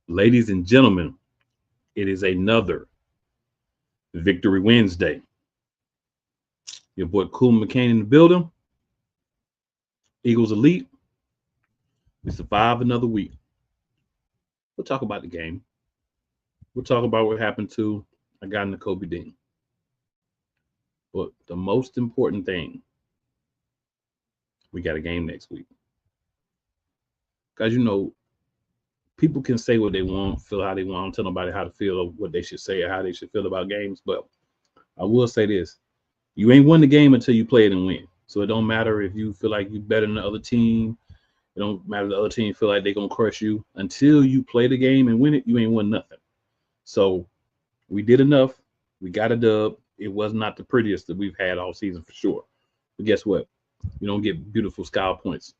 Ladies and gentlemen, it is another Victory Wednesday. Your boy Cool McCain in the building. Eagles Elite. We survived another week. We'll talk about the game. We'll talk about what happened to a guy in the Kobe Dean. But the most important thing, we got a game next week. Because people can say what they want, feel how they want. I don't tell nobody how to feel or what they should say or how they should feel about games. But I will say this. You ain't won the game until you play it and win. So it don't matter if you feel like you're better than the other team. It don't matter if the other team feel like they're going to crush you. Until you play the game and win it, you ain't won nothing. So we did enough. We got a dub. It was not the prettiest that we've had all season for sure. But guess what? You don't get beautiful sky points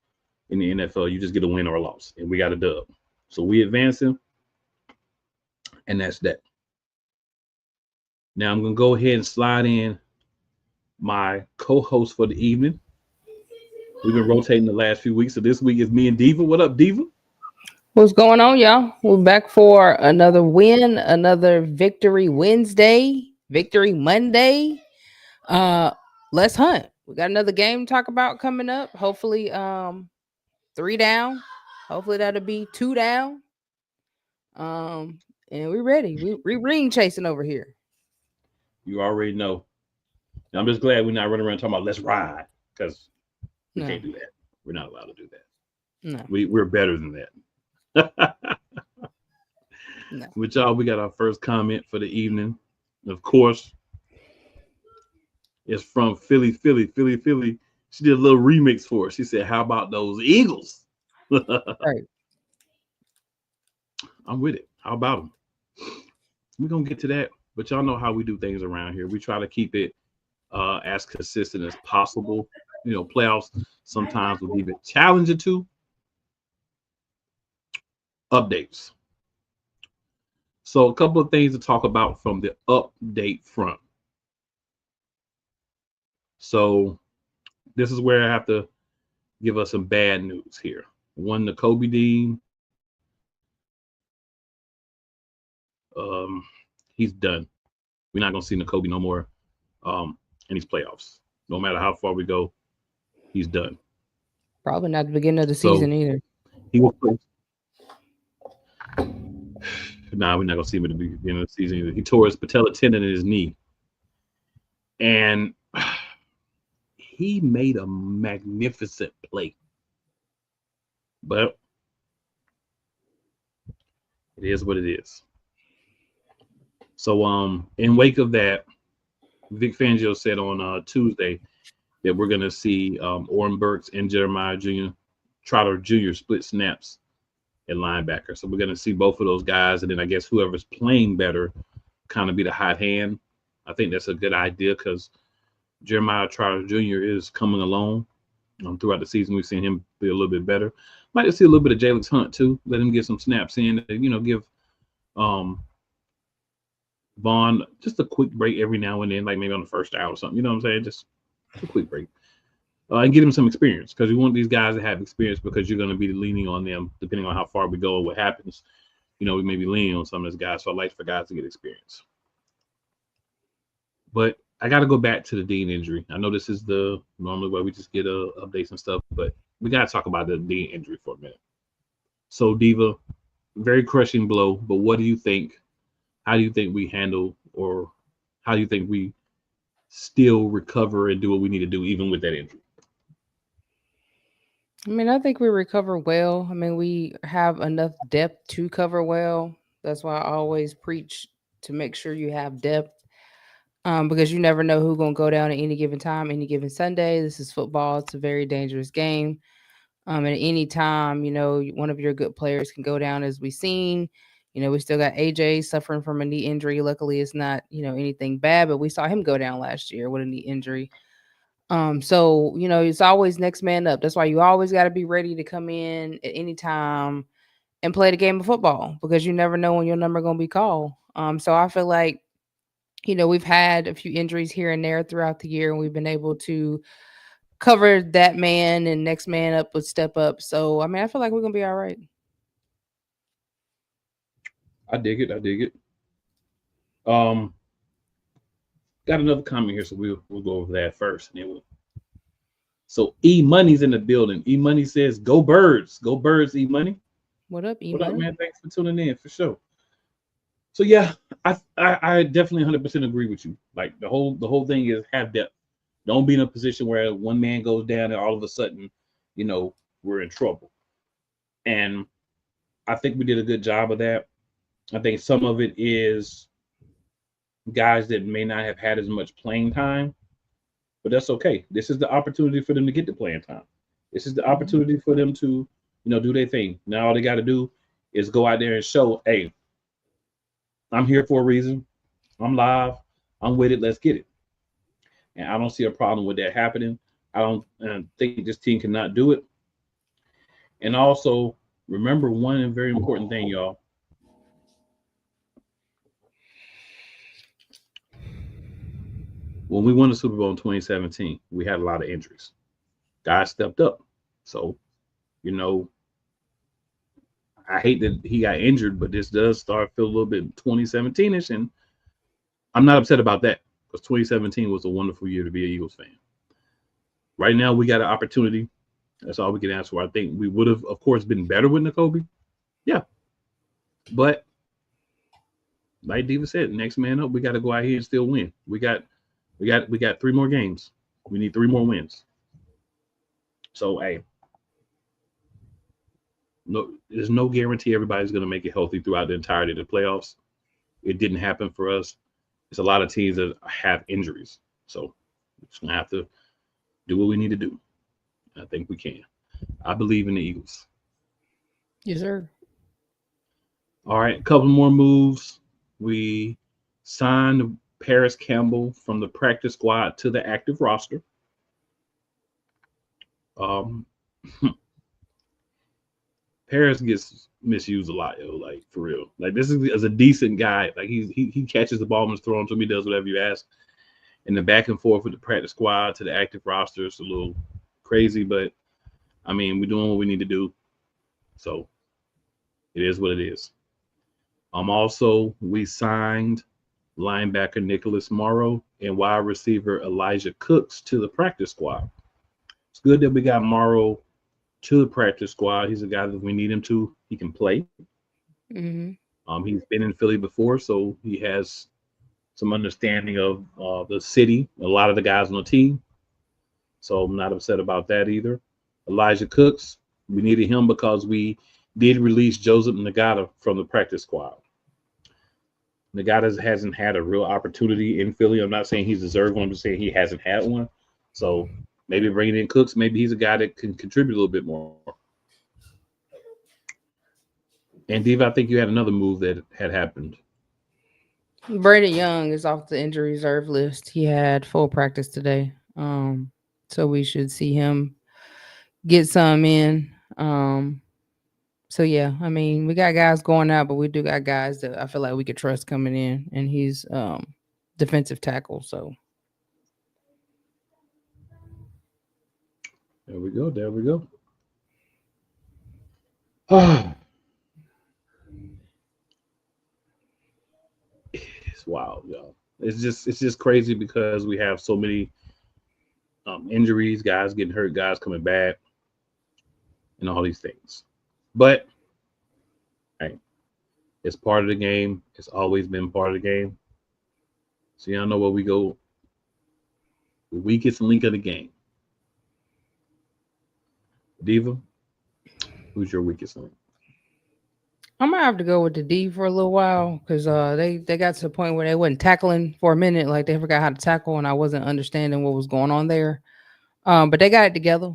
in the NFL. You just get a win or a loss. And we got a dub. So we advancing. And that's that. Now I'm going to go ahead and slide in my co-host for the evening. We've been rotating the last few weeks. So this week is me and Diva. What up, Diva? What's going on, y'all? We're back for another win, another Victory Wednesday, Victory Monday. Let's hunt. We got another game to talk about coming up. Hopefully, 3 down. Hopefully that'll be 2 down. And we're ready. We ring chasing over here. You already know. I'm just glad we're not running around talking about let's ride, because we can't do that. We're not allowed to do that. No. We're better than that. No. With y'all, we got our first comment for the evening. Of course, it's from Philly. She did a little remix for us. She said, "How about those Eagles?" Right. I'm with it. How about them? We're going to get to that. But y'all know how we do things around here. We try to keep it as consistent as possible. Playoffs sometimes will leave it challenging to. Updates. So a couple of things to talk about from the update front. So this is where I have to give us some bad news here. One, the Kobe Dean. He's done. We're not going to see Kobe no more in these playoffs. No matter how far we go, he's done. Probably not the beginning of the season either. He will play. Nah, we're not going to see him at the beginning of the season either. He tore his patella tendon in his knee. And he made a magnificent play. But it is what it is. So in wake of that, Vic Fangio said on Tuesday that we're going to see Orrin Burks and Jeremiah Trotter Jr. split snaps at linebacker. So we're going to see both of those guys. And then I guess whoever's playing better kind of be the hot hand. I think that's a good idea because Jeremiah Trotter Jr. is coming along. Throughout the season, we've seen him be a little bit better. Might see a little bit of Jalen Hunt too. Let him get some snaps in. Give Vaughn just a quick break every now and then, like maybe on the first hour or something. You know what I'm saying? Just a quick break. And get him some experience, because we want these guys to have experience, because you're going to be leaning on them depending on how far we go and what happens. We may be leaning on some of these guys. So I like for guys to get experience. But I got to go back to the Dean injury. I know this is the normally where we just get updates and stuff, but we got to talk about the Dean injury for a minute. So Diva, very crushing blow. But what do you think? How do you think we handle, or how do you think we still recover and do what we need to do even with that injury? I think we recover well. We have enough depth to cover well. That's why I always preach to make sure you have depth, because you never know who's going to go down at any given time, any given Sunday. This is football. It's a very dangerous game. At any time, one of your good players can go down, as we've seen. We still got AJ suffering from a knee injury. Luckily, it's not, anything bad, but we saw him go down last year with a knee injury. So, it's always next man up. That's why you always got to be ready to come in at any time and play the game of football, because you never know when your number going to be called. So I feel like, we've had a few injuries here and there throughout the year, and we've been able to cover that man, and next man up would step up. So, I feel like we're going to be all right. I dig it. I dig it. Um, got another comment here, so we'll go over that first, and then we'll. So E Money's in the building. E Money says, "Go Birds, go Birds." E Money, What up, what up, E-Money? man? Thanks for tuning in for sure. So yeah, I definitely 100% agree with you. Like the whole thing is have depth. Don't be in a position where one man goes down and all of a sudden, we're in trouble. And I think we did a good job of that. I think some of it is guys that may not have had as much playing time, but that's okay. This is the opportunity for them to get the playing time. This is the opportunity for them to, do their thing. Now all they got to do is go out there and show, hey, I'm here for a reason. I'm live. I'm with it. Let's get it. And I don't see a problem with that happening. I don't think this team cannot do it. And also, remember one very important thing, y'all. When we won the Super Bowl in 2017, we had a lot of injuries. Guys stepped up. So, you know, I hate that he got injured, but this does start feel a little bit 2017-ish, and I'm not upset about that because 2017 was a wonderful year to be an Eagles fan. Right now, we got an opportunity. That's all we can ask for. I think we would have, of course, been better with N'Kobe. Yeah, but like Diva said, next man up. We got to go out here and still win. We got 3 more games. We need 3 more wins. So, hey, no, there's no guarantee everybody's going to make it healthy throughout the entirety of the playoffs. It didn't happen for us. There's a lot of teams that have injuries. So we're just going to have to do what we need to do. I think we can. I believe in the Eagles. Yes, sir. All right, a couple more moves. We signed Paris Campbell from the practice squad to the active roster. Paris gets misused a lot, yo. Like for real. Like this is a decent guy. Like he catches the ball and is thrown to him. He does whatever you ask. And the back and forth with the practice squad to the active roster is a little crazy, but I mean we're doing what we need to do. So it is what it is. Also we signed linebacker Nicholas Morrow and wide receiver Elijah Cooks to the practice squad. It's good that we got Morrow to the practice squad. He's a guy that we need him to. He can play. Mm-hmm. He's been in Philly before, so he has some understanding of the city, a lot of the guys on the team. So I'm not upset about that either. Elijah Cooks, we needed him because we did release Joseph Nagata from the practice squad. Nagata hasn't had a real opportunity in Philly. I'm not saying he's deserved one. I'm just saying he hasn't had one. So maybe bringing in Cooks, maybe he's a guy that can contribute a little bit more. And Diva, I think you had another move that had happened. Brandon Young is off the injury reserve list. He had full practice today. So we should see him get some in. So yeah, I mean, we got guys going out, but we do got guys that I feel like we could trust coming in, and he's defensive tackle. So there we go. There we go. It's wild, y'all. It's just crazy because we have so many injuries, guys getting hurt, guys coming back, and all these things. But hey, it's part of the game. It's always been part of the game. So y'all know where we go. The weakest link of the game. Diva, who's your weakest link? I'm gonna have to go with the D for a little while because they got to the point where they wasn't tackling for a minute, like they forgot how to tackle, and I wasn't understanding what was going on there. But they got it together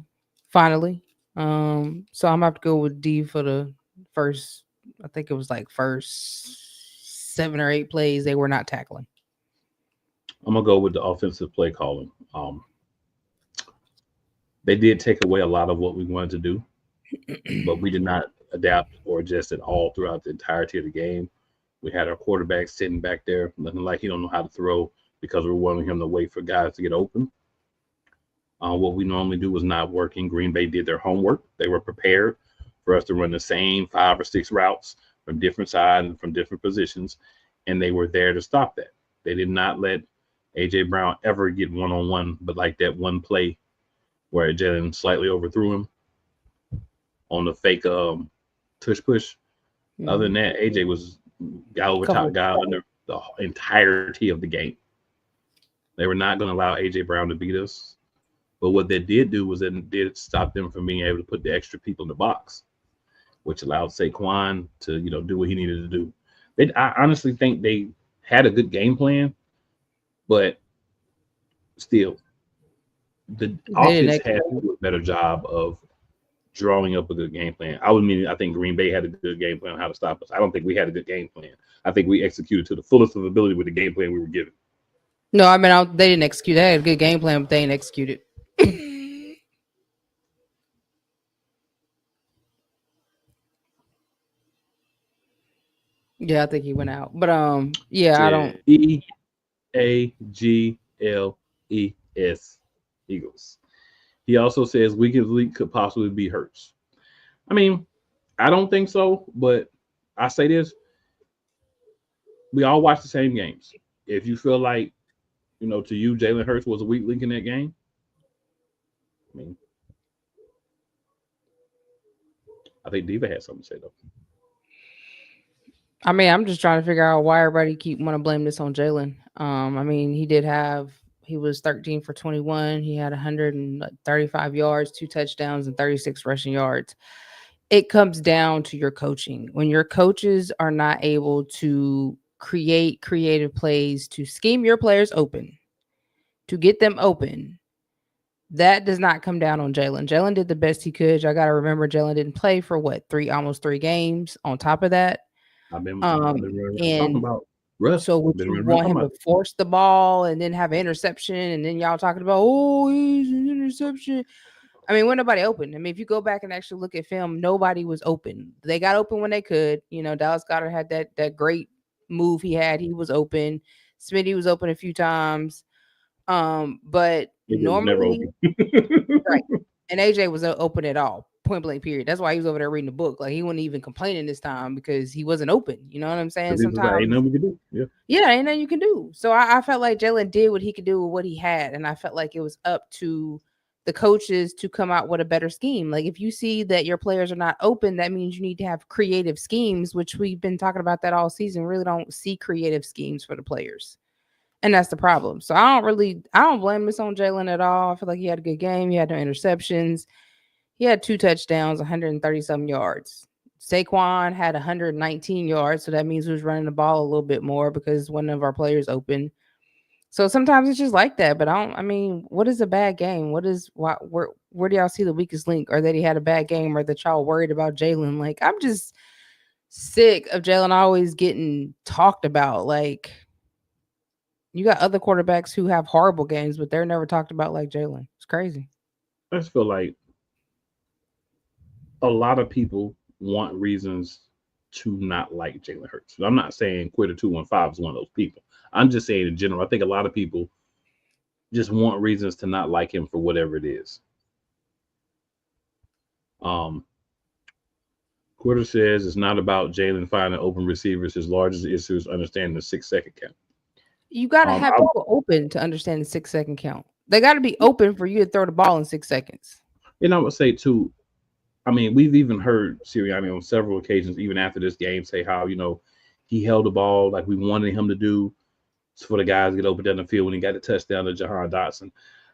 finally. So I'm gonna have to go with D for the first. I think it was like first 7 or 8 plays they were not tackling. I'm gonna go with the offensive play calling. They did take away a lot of what we wanted to do, but we did not adapt or adjust at all throughout the entirety of the game. We had our quarterback sitting back there looking like he don't know how to throw because we're wanting him to wait for guys to get open. What we normally do was not working. Green Bay did their homework. They were prepared for us to run the same 5 or 6 routes from different sides and from different positions, and they were there to stop that. They did not let AJ Brown ever get one-on-one, but like that one play where Jalen slightly overthrew him on the fake tush push. Other than that, AJ was guy over top guy under the entirety of the game. They were not going to allow AJ Brown to beat us. But what they did do was it did stop them from being able to put the extra people in the box, which allowed Saquon to, do what he needed to do. I honestly think they had a good game plan, but still, the offense had to do a better job of drawing up a good game plan. I think Green Bay had a good game plan on how to stop us. I don't think we had a good game plan. I think we executed to the fullest of ability with the game plan we were given. No, I mean, they didn't execute. They had a good game plan, but they didn't execute it. Yeah, I think he went out. But yeah, I don't. EAGLES, Eagles. He also says Weakest Linc could possibly be Hurts. I mean, I don't think so, but I say this. We all watch the same games. If you feel like, to you, Jalen Hurts was a weak link in that game, I think Diva had something to say, though. I mean, I'm just trying to figure out why everybody keep want to blame this on Jalen. I mean, he was 13 for 21. He had 135 yards, 2 touchdowns, and 36 rushing yards. It comes down to your coaching. When your coaches are not able to create creative plays to scheme your players open, to get them open, that does not come down on Jalen. Jalen did the best he could. I got to remember Jalen didn't play for almost 3 games on top of that. I've been talking about Russ. So would you want him to force the ball and then have an interception, and then y'all talking about, he's an interception? I mean, when nobody open. I mean, if you go back and actually look at film, nobody was open. They got open when they could. Dallas Goedert had that great move he had. He was open. Smitty was open a few times. But normally, right. And AJ was open at all. Point blank period. That's why he was over there reading the book. Like, he wasn't even complaining this time because he wasn't open. You know what I'm saying? Sometimes ain't nothing we can do. Yeah, ain't nothing you can do. So I felt like Jalen did what he could do with what he had, and I felt like it was up to the coaches to come out with a better scheme. Like, if you see that your players are not open, that means you need to have creative schemes, which we've been talking about that all season. Really don't see creative schemes for the players. And that's the problem. So I don't blame this on Jalen at all. I feel like he had a good game. He had no interceptions. He had 2 touchdowns, 130-some yards. Saquon had 119 yards, so that means he was running the ball a little bit more because one of our players open. So sometimes it's just like that. But what is a bad game? Where do y'all see the weakest link? Or that he had a bad game, or that y'all worried about Jalen? Like, I'm just sick of Jalen always getting talked about. Like, you got other quarterbacks who have horrible games, but they're never talked about like Jalen. It's crazy. I just feel like a lot of people want reasons to not like Jalen Hurts. I'm not saying Quitter 215 is one of those people. I'm just saying in general, I think a lot of people just want reasons to not like him for whatever it is. Quitter says it's not about Jalen finding open receivers. His largest issue is understanding the 6-second count. You got to have people open to understand the 6-second count. They got to be open for you to throw the ball in 6 seconds. And I would say, too, I mean, we've even heard Sirianni on several occasions, even after this game, say how, he held the ball like we wanted him to do for the guys to get open down the field when he got a touchdown to Jahan Dotson.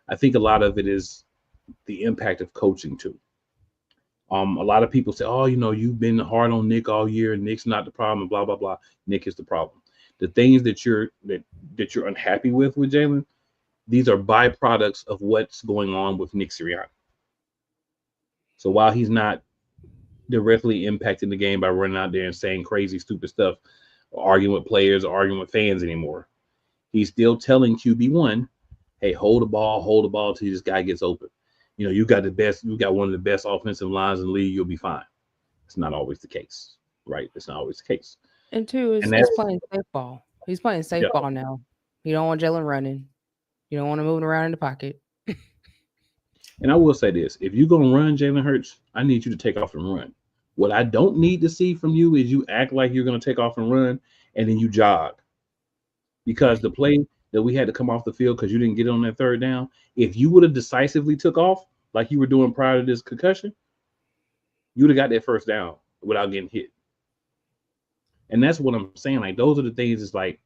I think a lot of it is the impact of coaching, too. A lot of people say, you've been hard on Nick all year, and Nick's not the problem, and blah, blah, blah. Nick is the problem. The things that you're unhappy with Jalen, these are byproducts of what's going on with Nick Sirianni. So while he's not directly impacting the game by running out there and saying crazy, stupid stuff, or arguing with players or arguing with fans anymore, he's still telling QB1, hey, hold the ball till this guy gets open. You got one of the best offensive lines in the league, you'll be fine. It's not always the case, right? It's not always the case. And 2, he's playing safe ball. He's playing safe ball now. You don't want Jalen running. You don't want him moving around in the pocket. And I will say this. If you're going to run Jalen Hurts, I need you to take off and run. What I don't need to see from you is you act like you're going to take off and run, and then you jog. Because the play that we had to come off the field because you didn't get on that third down, if you would have decisively took off like you were doing prior to this concussion, you would have got that first down without getting hit. And that's what I'm saying. Like, those are the things. It's like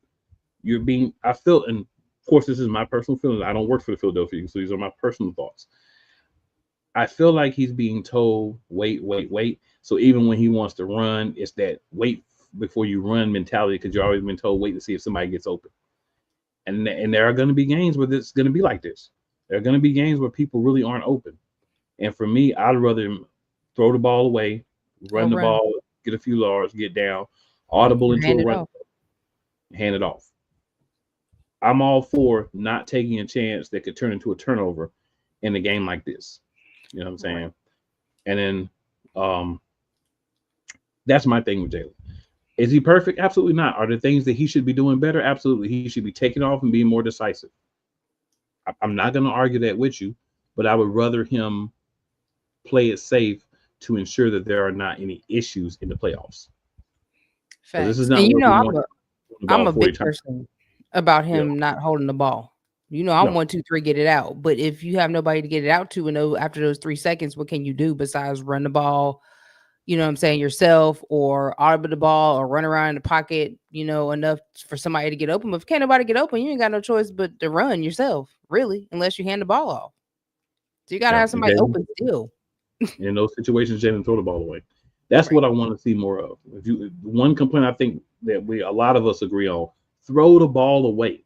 I feel, and of course, this is my personal feeling. I don't work for the Philadelphia Eagles, so these are my personal thoughts. I feel like he's being told, wait. So even when he wants to run, it's that wait before you run mentality, because you've always been told, wait to see if somebody gets open. And there are going to be games where it's going to be like this. There are going to be games where people really aren't open. And for me, I'd rather throw the ball away, run the ball, get a few yards, get down, audible into a run, hand it off. I'm all for not taking a chance that could turn into a turnover in a game like this. You know what I'm saying? And then that's my thing with Jalen. Is he perfect? Absolutely not. Are there things that he should be doing better? Absolutely. He should be taking off and being more decisive. I'm not going to argue that with you, but I would rather him play it safe to ensure that there are not any issues in the playoffs. Facts. This is not. And I'm a big person about him not holding the ball. I'm 1, 2, 3, get it out. But if you have nobody to get it out to, and after those 3 seconds, what can you do besides run the ball? You know what I'm saying, yourself, or audible the ball, or run around in the pocket, enough for somebody to get open. But if can't nobody get open, you ain't got no choice but to run yourself, really, unless you hand the ball off. So you got to have somebody open still. In those situations, Jalen, throw the ball away. That's what I want to see more of. One complaint I think that a lot of us agree on, throw the ball away.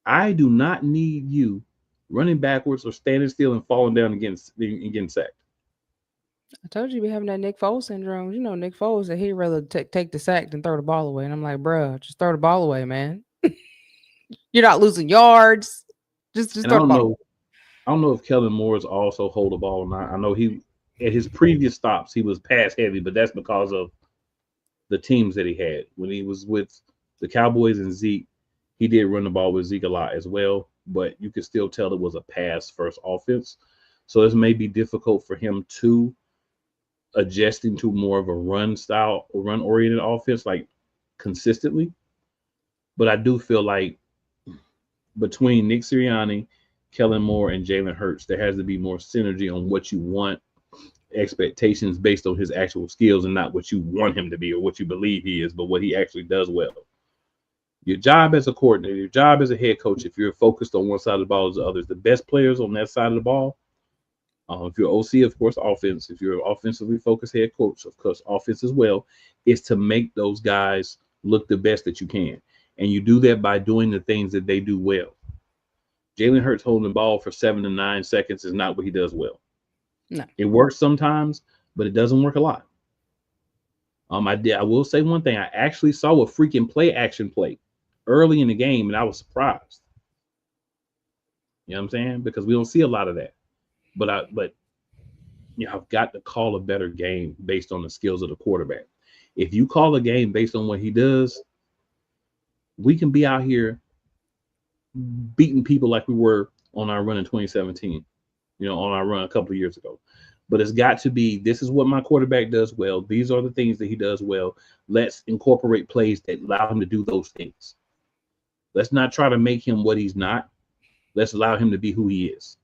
I do not need you running backwards or standing still and falling down and getting sacked. I told you we having that Nick Foles syndrome. Nick Foles said he'd rather take the sack than throw the ball away. And I'm like, bro, just throw the ball away, man. You're not losing yards. Just throw the ball. I don't know if Kellen Moore's also hold the ball or not. I know he, at his previous stops, he was pass heavy, but that's because of the teams that he had. When he was with the Cowboys and Zeke, he did run the ball with Zeke a lot as well, but you could still tell it was a pass-first offense. So this may be difficult for him to adjusting to more of a run style or run-oriented offense, like consistently. But I do feel like between Nick Sirianni, Kellen Moore, and Jalen Hurts, there has to be more synergy on what you want, expectations based on his actual skills, and not what you want him to be or what you believe he is, but what he actually does well. Your job as a coordinator, your job as a head coach, if you're focused on one side of the ball as the others, the best players on that side of the ball, if you're OC, of course, offense. If you're an offensively focused head coach, of course, offense as well, is to make those guys look the best that you can. And you do that by doing the things that they do well. Jalen Hurts holding the ball for 7 to 9 seconds is not what he does well. No. It works sometimes, but it doesn't work a lot. I will say one thing. I actually saw a freaking play early in the game, and I was surprised. You know what I'm saying? Because we don't see a lot of that. But I've got to call a better game based on the skills of the quarterback. If you call a game based on what he does, we can be out here beating people like we were on our run in 2017, on our run a couple of years ago. But it's got to be, this is what my quarterback does well. These are the things that he does well. Let's incorporate plays that allow him to do those things. Let's not try to make him what he's not. Let's allow him to be who he is.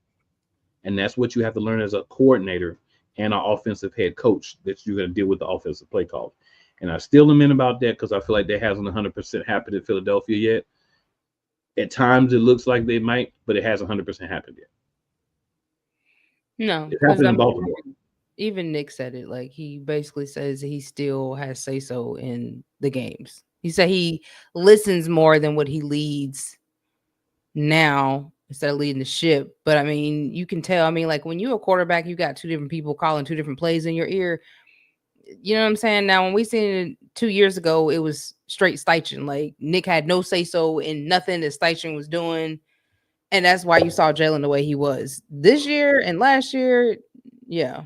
And that's what you have to learn as a coordinator and an offensive head coach, that you're going to deal with the offensive play call. And I still am in about that because I feel like that hasn't 100% happened in Philadelphia yet. At times it looks like they might, but it hasn't 100% happened yet. No, it happened in Baltimore. Even Nick said it. Like, he basically says he still has say-so in the games. He said he listens more than what he leads now instead of leading the ship. But I mean, you can tell. I mean, like, when you're a quarterback, you got 2 different people calling 2 different plays in your ear. You know what I'm saying? Now, when we seen it 2 years ago, it was straight Steichen. Like, Nick had no say-so in nothing that Steichen was doing. And that's why you saw Jalen the way he was. This year and last year, yeah.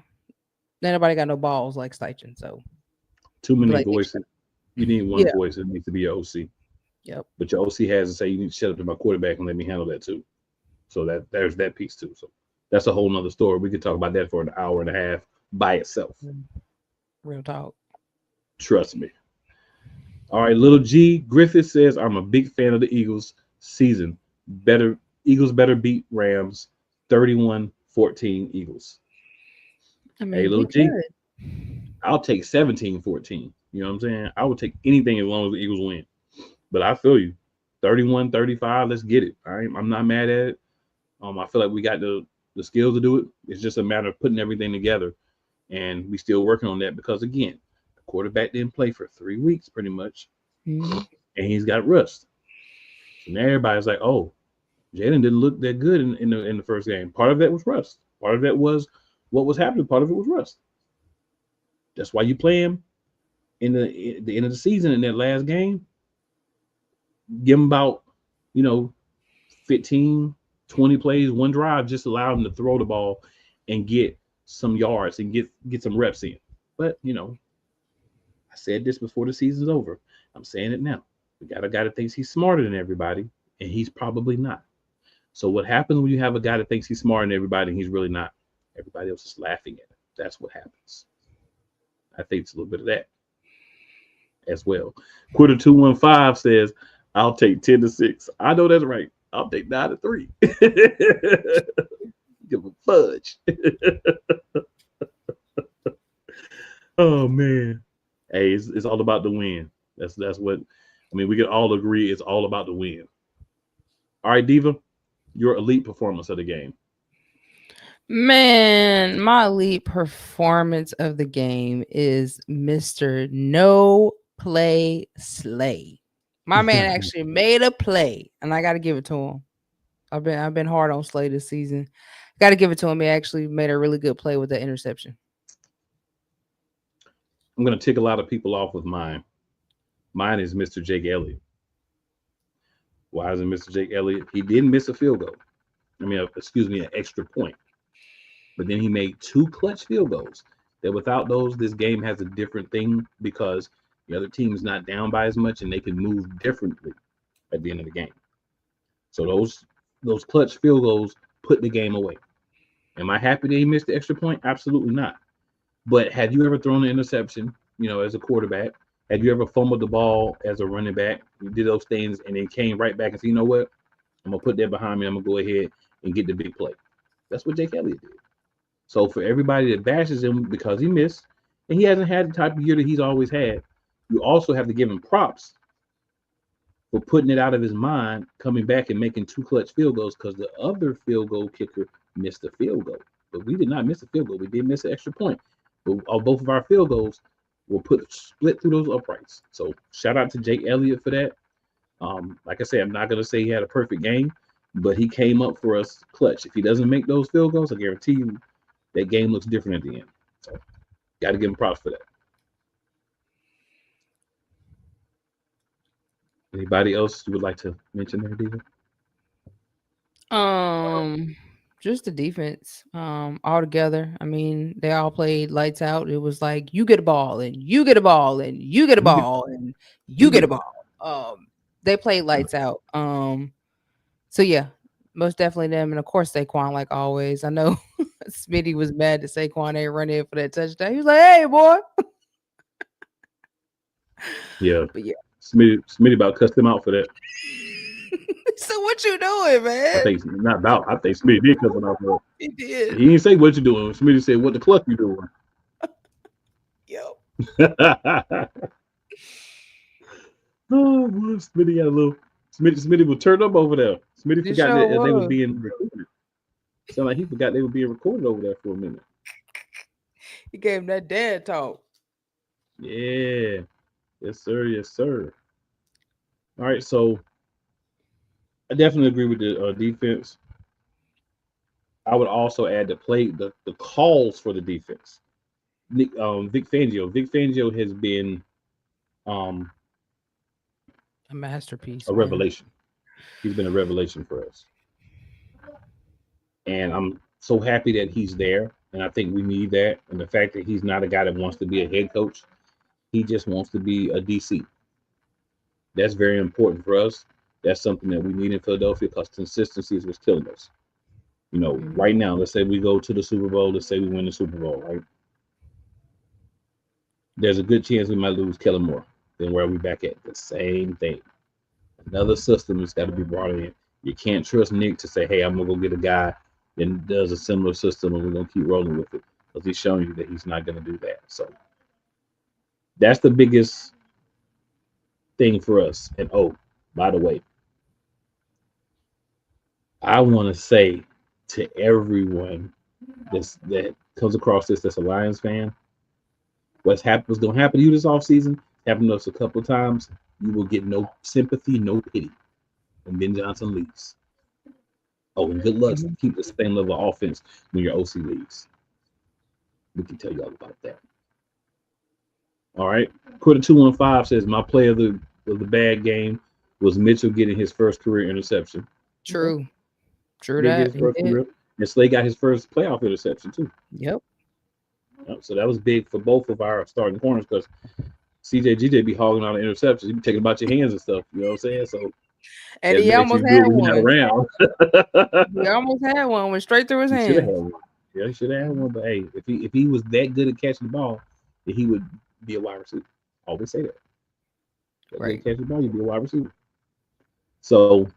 Nobody got no balls like Steichen. So too many voices. You need one voice. It needs to be your OC. Yep. But your OC has to say, you need to shut up to my quarterback and let me handle that too. So there's that piece too. So that's a whole nother story. We could talk about that for an hour and a half by itself. Real talk. Trust me. All right, little G Griffith says, I'm a big fan of the Eagles season. Eagles better beat Rams 31-14 Eagles. I Hey, mean, little we G, could. I'll take 17-14. You know what I'm saying? I would take anything as long as the Eagles win. But I feel you. 31-35, let's get it. All right. I'm not mad at it. I feel like we got the skills to do it. It's just a matter of putting everything together. And we still working on that because again, the quarterback didn't play for 3 weeks pretty much. Mhm. And he's got rust. So now everybody's like, oh, Jalen didn't look that good in the first game. Part of that was rust. Part of that was what was happening. Part of it was rust. That's why you play him the end of the season in that last game. Give him about, 15, 20 plays, one drive, just allow him to throw the ball and get some yards and get some reps in. But, I said this before the season's over. I'm saying it now. We got a guy that thinks he's smarter than everybody, and he's probably not. So what happens when you have a guy that thinks he's smarter than everybody and he's really not? Everybody else is laughing at him. That's what happens. I think it's a little bit of that as well. Quarter 215 says, I'll take 10-6. I know that's right. I'll take 9-3. Give a fudge. Oh man. Hey, it's all about the win. That's what we can all agree it's all about the win. All right, Diva, your elite performance of the game. Man, my elite performance of the game is Mr. No Play Slay. My man actually made a play, and I got to give it to him. I've been hard on Slay this season. Got to give it to him. He actually made a really good play with that interception. I'm going to tick a lot of people off with mine. Mine is Mr. Jake Elliott. Why is it Mr. Jake Elliott? He didn't miss a field goal. An extra point. But then he made 2 clutch field goals. That without those, this game has a different thing because the other team is not down by as much and they can move differently at the end of the game. So those clutch field goals put the game away. Am I happy that he missed the extra point? Absolutely not. But have you ever thrown an interception, as a quarterback? Have you ever fumbled the ball as a running back? You did those things and then came right back and said, you know what? I'm going to put that behind me. I'm going to go ahead and get the big play. That's what Jake Elliott did. So for everybody that bashes him because he missed, and he hasn't had the type of year that he's always had, you also have to give him props for putting it out of his mind, coming back and making 2 clutch field goals because the other field goal kicker missed a field goal. But we did not miss a field goal. We did miss an extra point. But both of our field goals were split through those uprights. So shout out to Jake Elliott for that. Like I said, I'm not going to say he had a perfect game, but he came up for us clutch. If he doesn't make those field goals, I guarantee you that game looks different at the end. So got to give him props for that. Anybody else you would like to mention there, Diva? Just the defense. All together. I mean, they all played lights out. It was like you get a ball and you get a ball and you get a ball and you get a ball. They played lights out. So yeah, most definitely them, and of course Saquon, like always. I know Smitty was mad that Saquon ain't run in for that touchdown. He was like, "Hey, boy." Yeah, but yeah, Smitty about cussed him out for that. So what you doing, man? I think not about. I think Smitty did cuss him out for He did. He didn't say what you doing. Smitty said, "What the cluck you doing?" Yo. Oh, boy, Smitty got a little. Smitty was turned up over there. Smitty forgot sure that they was. was being recorded. Sound like he forgot they were being recorded over there for a minute. He gave him that dad talk. Yeah. Yes, sir. Yes, sir. All right. So I definitely agree with the defense. I would also add the calls for the defense. Vic Fangio. Vic Fangio has been A masterpiece. a revelation. He's been a revelation for us. And I'm so happy that he's there. And I think we need that. And the fact that he's not a guy that wants to be a head coach, he just wants to be a DC. That's very important for us. That's something that we need in Philadelphia because consistency is what's killing us. Right now, let's say we go to the Super Bowl. Let's say we win the Super Bowl, right? there's a good chance we might lose Kellen Moore. Then where are we back at? The same thing. Another system has got to be brought in. You can't trust Nick to say, hey, I'm going to go get a guy that does a similar system and we're going to keep rolling with it. Because he's showing you that he's not going to do that. So that's the biggest thing for us. And oh, by the way, I want to say to everyone that comes across this that's a Lions fan, what's going to happen to you this offseason, happened to us a couple of times. You will get no sympathy, no pity when Ben Johnson leaves. Oh, and good luck to keep the same level of offense when your OC leaves. We can tell you all about that. All right. Quitter215 says, my play of the bad game was Mitchell getting his first career interception. True that. And Slay got his first playoff interception too. Yep. So that was big for both of our starting corners because GJ be hogging all the interceptions. He be taking about your hands and stuff. You know what I'm saying? So and he almost had one. Around. He almost had one. Went straight through his hand. Yeah, he should have had one. But hey, if he was that good at catching the ball, then he would be a wide receiver. I always say that. Right. Catch the ball, you'd be a wide receiver. So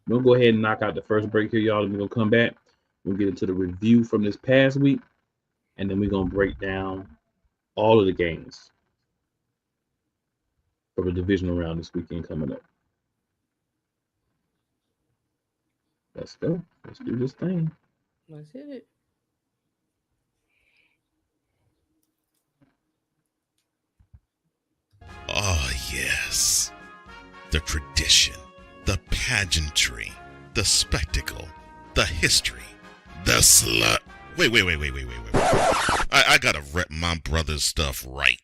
we'll go ahead and knock out the first break here, y'all. And we're gonna come back. We'll get into the review from this past week, and then we're gonna break down all of the games for the divisional round this weekend coming up. Let's go. Let's do this thing. Let's hit it. Oh, yes. The tradition, the pageantry, the spectacle, the history, the slut. Wait. I gotta rep my brother's stuff right.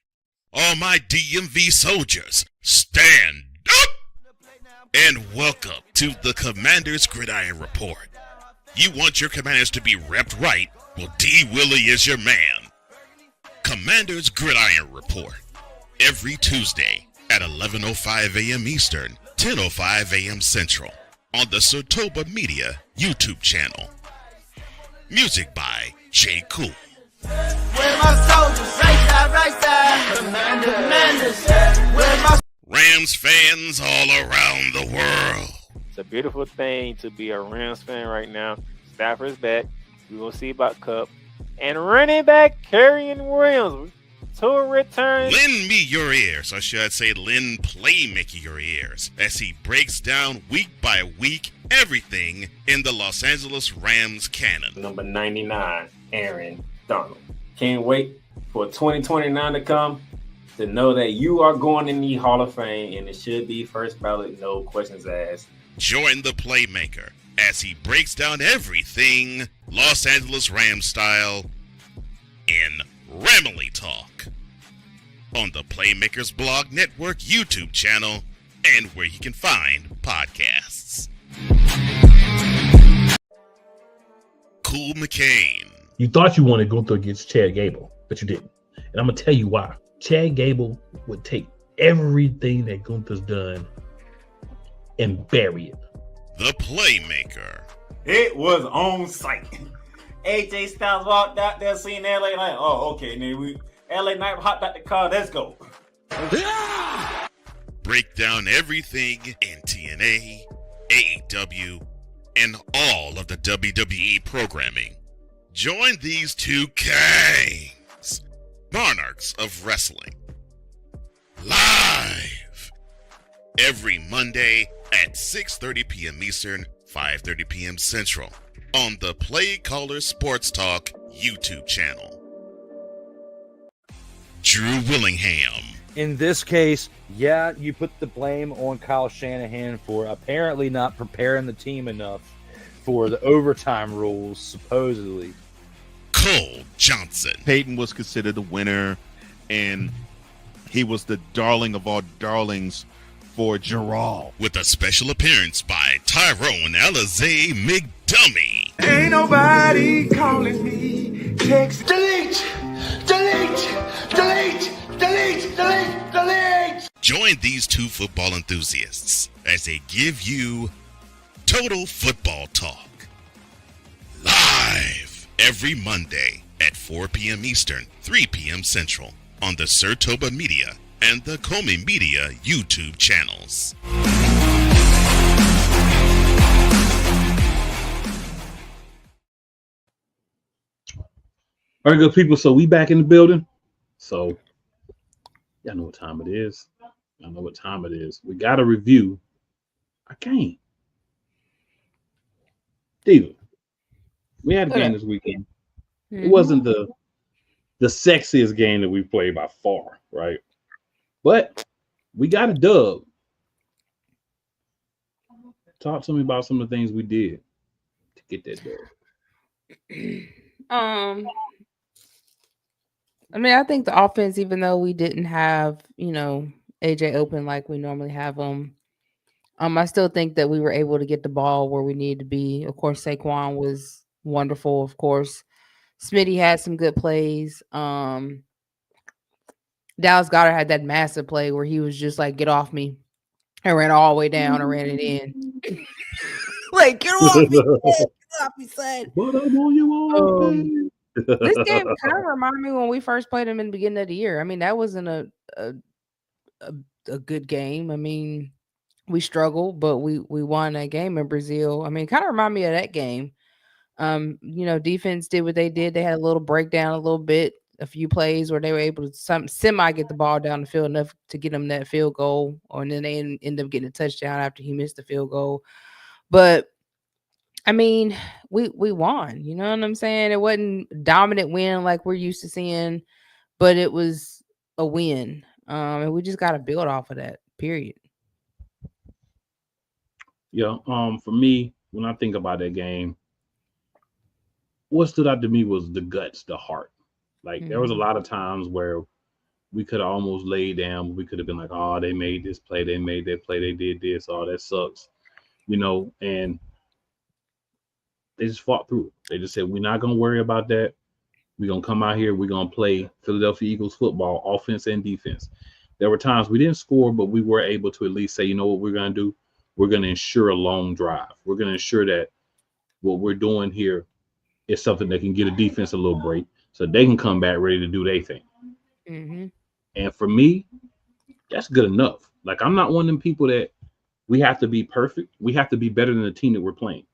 All my DMV soldiers, stand up! And welcome to the Commander's Gridiron Report. You want your commanders to be repped right? Well, D. Willie is your man. Commander's Gridiron Report. Every Tuesday at 11:05 a.m. Eastern, 10:05 a.m. Central on the Sotoba Media YouTube channel. Music by J. Cool. Where my soldiers, right side, commanders. Where my Rams fans all around the world. It's a beautiful thing to be a Rams fan right now. Stafford's back. We're going to see about Cup. And running back Kerryon Williams to return. Lend me your ears, or should I say lend Playmaker your ears, as he breaks down week by week everything in the Los Angeles Rams canon. Number 99, Aaron Donald. Can't wait for 2029 to come to know that you are going in the Hall of Fame, and it should be first ballot, no questions asked. Join the Playmaker as he breaks down everything Los Angeles Rams style in Ramily Talk on the Playmakers Blog Network YouTube channel and where you can find podcasts. Cool McCain. You thought you wanted Gunther against Chad Gable, but you didn't. And I'm going to tell you why. Chad Gable would take everything that Gunther's done and bury it. The Playmaker. It was on site. AJ Styles walked out there, seen LA Knight. Oh, okay. Then LA Knight hopped out the car. Let's go. Break down everything in TNA, AEW, and all of the WWE programming. Join these two kings, monarchs of wrestling, live every Monday at 6:30 p.m. Eastern, 5:30 p.m. Central on the Play Caller Sports Talk YouTube channel. Drew Willingham. In this case, yeah, you put the blame on Kyle Shanahan for apparently not preparing the team enough for the overtime rules, supposedly. Cole Johnson. Peyton was considered the winner, and he was the darling of all darlings for Gerald. With a special appearance by Tyrone Alizé McDummy. ain't nobody calling me. Text delete. Join these two football enthusiasts as they give you Total Football Talk. Live every Monday at 4 p.m. Eastern, 3 p.m. Central on the Sertoba Media and the Comey Media YouTube channels. All right, good people. So we back in the building. So y'all know what time it is. Y'all know what time it is. We got to review a game. Diva, we had a game this weekend. It wasn't the sexiest game that we played by far, right? But we got a dub. Talk to me about some of the things we did to get that dub. I mean, I think the offense, even though we didn't have, AJ open like we normally have him, I still think that we were able to get the ball where we needed to be. Of course, Saquon was wonderful. Of course, Smitty had some good plays. Dallas Goedert had that massive play where he was just like, "Get off me," and ran all the way down and ran it in. Like, get off me, get off me, son. But I know you all. This game kind of reminded me when we first played him in the beginning of the year. I mean, that wasn't a good game. I mean, we struggled, but we won that game in Brazil. I mean, kind of remind me of that game. Defense did what they did. They had a little breakdown, a little bit, a few plays where they were able to semi get the ball down the field enough to get them that field goal, and then they end up getting a touchdown after he missed the field goal. But I mean, we won. You know what I'm saying? It wasn't a dominant win like we're used to seeing, but it was a win. And we just got to build off of that, period. Yeah. For me, when I think about that game, what stood out to me was the guts, the heart. Like, there was a lot of times where we could have almost laid down. We could have been like, oh, they made this play. They made that play. They did this. Oh, that sucks. And they just fought through it. They just said, we're not going to worry about that. We're going to come out here. We're going to play Philadelphia Eagles football, offense and defense. There were times we didn't score, but we were able to at least say, you know what we're going to do? We're going to ensure a long drive. We're going to ensure that what we're doing here is something that can get a defense a little break so they can come back ready to do their thing. Mm-hmm. And for me, that's good enough. Like, I'm not one of them people that we have to be perfect. We have to be better than the team that we're playing.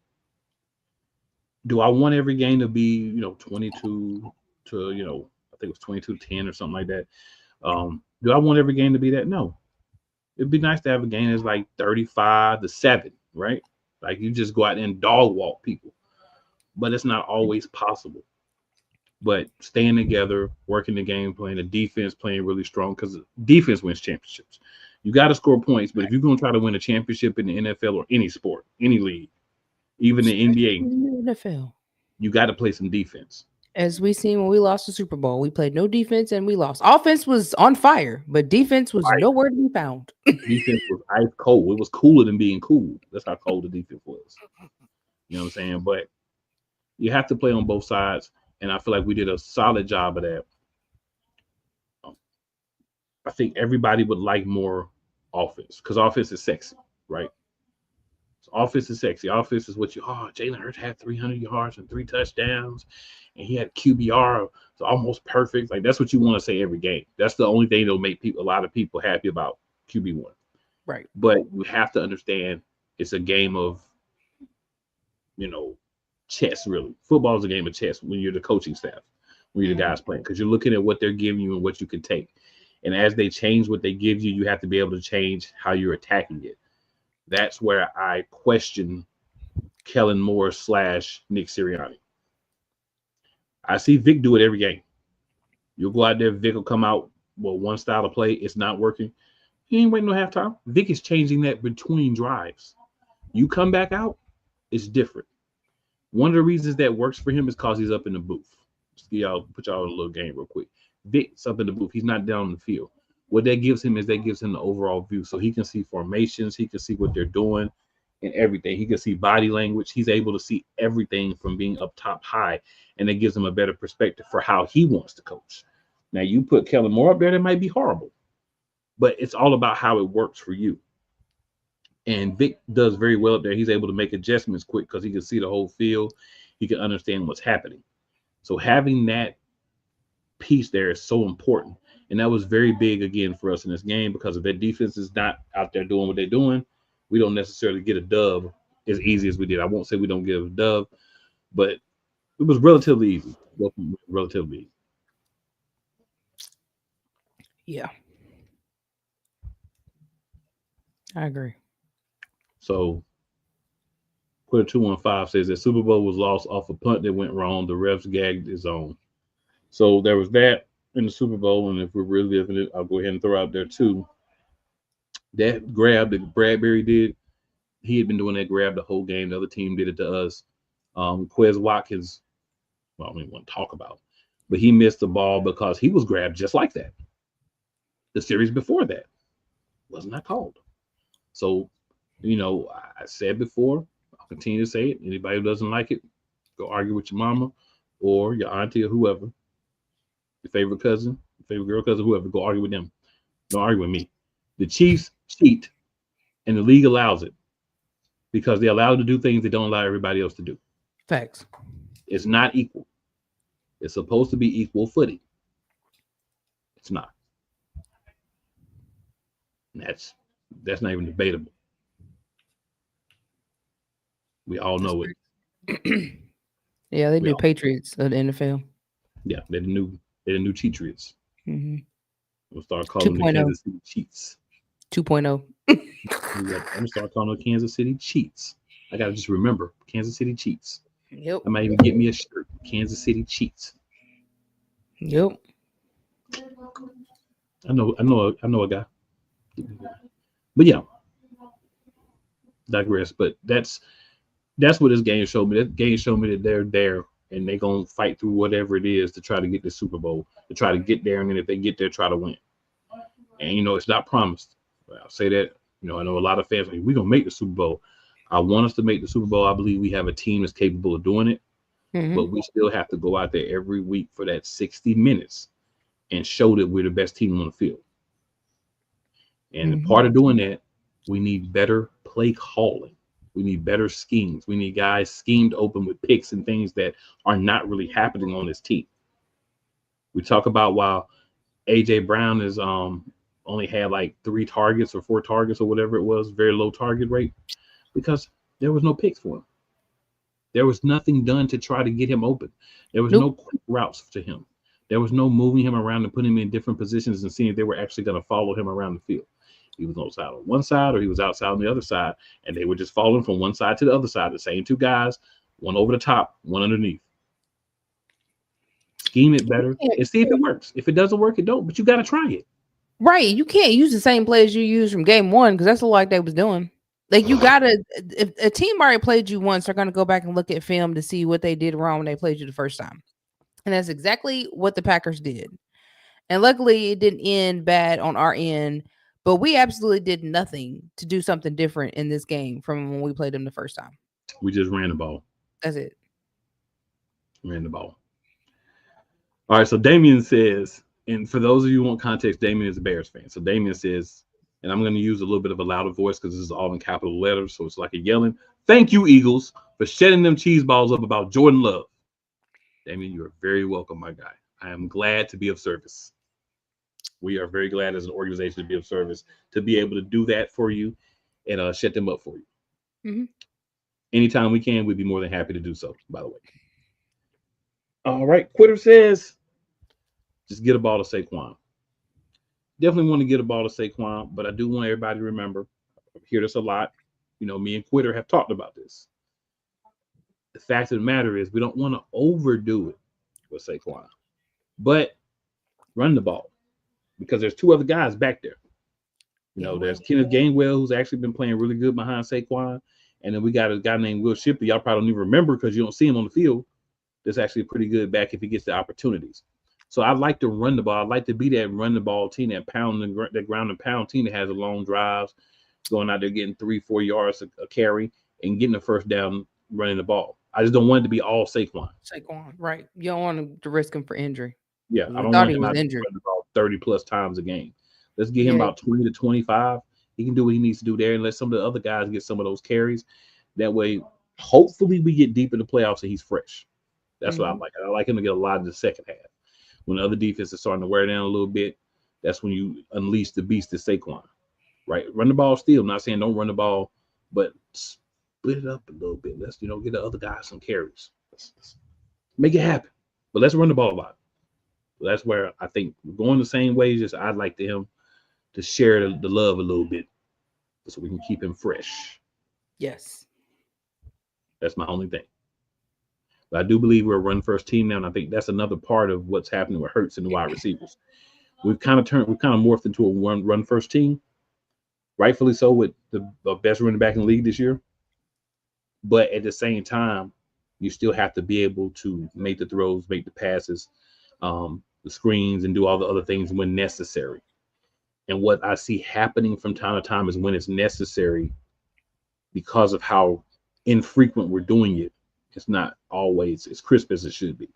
Do I want every game to be, 22 to, I think it was 22-10 or something like that? Do I want every game to be that? No. It'd be nice to have a game that's like 35-7, right? Like, you just go out and dog walk people. But it's not always possible. But staying together, working the game, playing the defense, playing really strong, because defense wins championships. You got to score points, but if you're going to try to win a championship in the NFL or any sport, any league, even the NBA, NFL, you got to play some defense. As we seen when we lost the Super Bowl, we played no defense and we lost. Offense was on fire, but defense was nowhere to be found. Defense was ice cold. It was cooler than being cool. That's how cold the defense was. You know what I'm saying? But you have to play on both sides, and I feel like we did a solid job of that. I think everybody would like more offense because offense is sexy, right? So offense is sexy. Offense is what Jalen Hurts had 300 yards and 3 touchdowns, and he had QBR so almost perfect. Like, that's what you want to say every game. That's the only thing that'll make a lot of people happy about QB1. Right. But you have to understand it's a game of, chess, really. Football is a game of chess when you're the coaching staff, when you're the guys playing, because you're looking at what they're giving you and what you can take. And as they change what they give you, you have to be able to change how you're attacking it. That's where I question Kellen Moore / Nick Sirianni. I see Vic do it every game. You'll go out there, Vic will come out, one style of play, it's not working. He ain't waiting no halftime. Vic is changing that between drives. You come back out, it's different. One of the reasons that works for him is because he's up in the booth. Put y'all in a little game real quick. Vic's up in the booth. He's not down on the field. What that gives him is the overall view. So he can see formations. He can see what they're doing and everything. He can see body language. He's able to see everything from being up top high. And it gives him a better perspective for how he wants to coach. Now, you put Kellen Moore up there, that might be horrible. But it's all about how it works for you. And Vic does very well up there. He's able to make adjustments quick because he can see the whole field. He can understand what's happening. So having that piece there is so important. And that was very big again for us in this game because if their defense is not out there doing what they're doing, we don't necessarily get a dub as easy as we did. I won't say we don't get a dub, but it was relatively easy. Relatively easy. Yeah. I agree. So Quitter 215 says that Super Bowl was lost off a punt that went wrong. The refs gagged his own. So there was that in the Super Bowl, and if we're really living it, I'll go ahead and throw out there too. That grab that Bradbury did, he had been doing that grab the whole game. The other team did it to us. Quez Watkins, well, I don't even want to talk about, but he missed the ball because he was grabbed just like that. The series before that was not called. So, you know, I said before, I'll continue to say it. Anybody who doesn't like it, go argue with your mama or your auntie or whoever, your favorite cousin, your favorite girl cousin, whoever, go argue with them. Don't argue with me. The Chiefs cheat, and the league allows it because they allow them to do things they don't allow everybody else to do. Facts. It's not equal. It's supposed to be equal footing. It's not. And that's not even debatable. We all know it. Yeah, they We do all- Patriots of the NFL. Yeah, they're the new Cheatriots. Mm-hmm. We'll start calling them the 2.0. Kansas City Cheats. 2.0. I'm gonna start calling them Kansas City Cheats. I gotta just remember Kansas City Cheats. Yep. I might even get me a shirt. Kansas City Cheats. Yep. I know a guy. But yeah, digress. But that's what this game showed me. That game showed me that they're there and they're gonna fight through whatever it is to try to get the Super Bowl, to try to get there, and then if they get there, try to win. And you know, it's not promised. I'll say that. You know, I know a lot of fans like, we're gonna make the Super Bowl. I want us to make the Super Bowl. I believe we have a team that's capable of doing it, but we still have to go out there every week for that 60 minutes and show that we're the best team on the field. And part of doing that, we need better play calling. We need better schemes. We need guys schemed open with picks and things that are not really happening on this team. We talk about while AJ Brown is only had like 3 targets or 4 targets or whatever it was, very low target rate, because there was no picks for him. There was nothing done to try to get him open. There was no quick routes to him. There was no moving him around and putting him in different positions and seeing if they were actually going to follow him around the field. He was outside on one side or he was outside on the other side, and they were just following from one side to the other side, the same 2 guys, one over the top, one underneath. Scheme it better and see if it works. If it doesn't work, it don't, but you got to try it. Right. You can't use the same plays you used from game 1 because that's like they was doing. Like you gotta, if a team already played you once, they're gonna go back and look at film to see what they did wrong when they played you the first time. And that's exactly what the Packers did. And luckily it didn't end bad on our end, but we absolutely did nothing to do something different in this game from when we played them the first time. We just ran the ball. That's it. Ran the ball. All right, so Damien says, and for those of you who want context, Damien is a Bears fan. So Damien says, and I'm going to use a little bit of a louder voice because this is all in capital letters, so it's like a yelling. Thank you, Eagles, for shedding them cheese balls up about Jordan Love. Damien, you are very welcome, my guy. I am glad to be of service. We are very glad as an organization to be of service, to be able to do that for you and shut them up for you. Anytime we can, we'd be more than happy to do so, by the way. All right, Quitter says, just get a ball to Saquon. Definitely want to get a ball to Saquon, but I do want everybody to remember, I hear this a lot. You know, me and Quitter have talked about this. The fact of the matter is we don't want to overdo it with Saquon, but run the ball because there's 2 other guys back there. You know, there's Kenneth Gainwell, who's actually been playing really good behind Saquon, and then we got a guy named Will Shipley. Y'all probably don't even remember because you don't see him on the field. That's actually pretty good back if he gets the opportunities. So I like to run the ball. I like to be that run the ball team, that ground and pound team that has the long drives, going out there getting 3-4 yards a carry and getting the first down running the ball. I just don't want it to be all Saquon. Saquon, right? You don't want to risk him for injury. Yeah, I don't thought want he him was out injured. running the ball 30 plus times a game. Let's get him about 20 to 25. He can do what he needs to do there and let some of the other guys get some of those carries. That way, hopefully we get deep in the playoffs and he's fresh. That's what I like. I like him to get a lot in the second half. When the other defense is starting to wear down a little bit, That's when you unleash the beast of Saquon, right? Run the ball still. I'm not saying don't run the ball, but split it up a little bit. Let's, get the other guys some carries. Let's make it happen. But let's run the ball a lot. So that's where I think going the same way, just I'd like him to share the love a little bit so we can keep him fresh. Yes. That's my only thing. But I do believe we're a run-first team now, and I think that's another part of what's happening with Hurts and the wide receivers. We've kind of morphed into a run-first team, rightfully so, with the best running back in the league this year. But at the same time, you still have to be able to make the throws, make the passes, the screens, and do all the other things when necessary. And what I see happening from time to time is when it's necessary, because of how infrequent we're doing it, it's not always as crisp as it should be.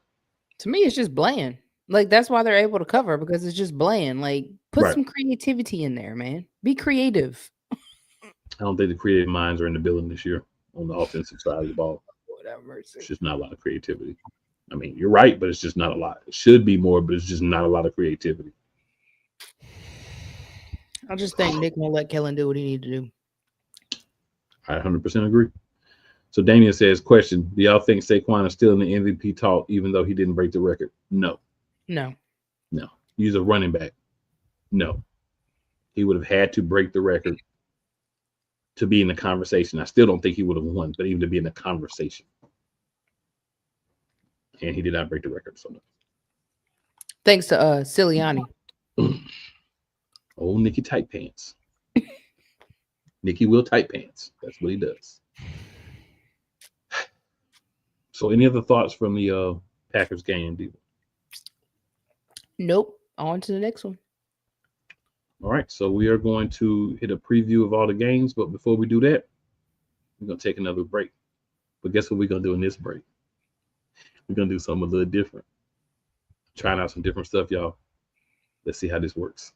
To me, it's just bland. Like, that's why they're able to cover, because it's just bland. Like, put some creativity in there, man. Be creative. I don't think the creative minds are in the building this year on the offensive side of the ball. It's just not a lot of creativity. I mean, you're right, but it's just not a lot. It should be more, but it's just not a lot of creativity. I just think Nick won't let Kellen do what he needs to do. I 100% agree. So Daniel says, question, do y'all think Saquon is still in the MVP talk even though he didn't break the record? No. He's a running back. No. He would have had to break the record to be in the conversation. I still don't think he would have won, but even to be in the conversation. And he did not break the record. So no. Thanks to Silianni. Oh, Nicky tight pants. Nicky will tight pants. That's what he does. So any other thoughts from the Packers game, Diva? Nope. On to the next one. All right. So we are going to hit a preview of all the games. But before we do that, we're going to take another break. But guess what we're going to do in this break? We're going to do something a little different. Trying out some different stuff, y'all. Let's see how this works.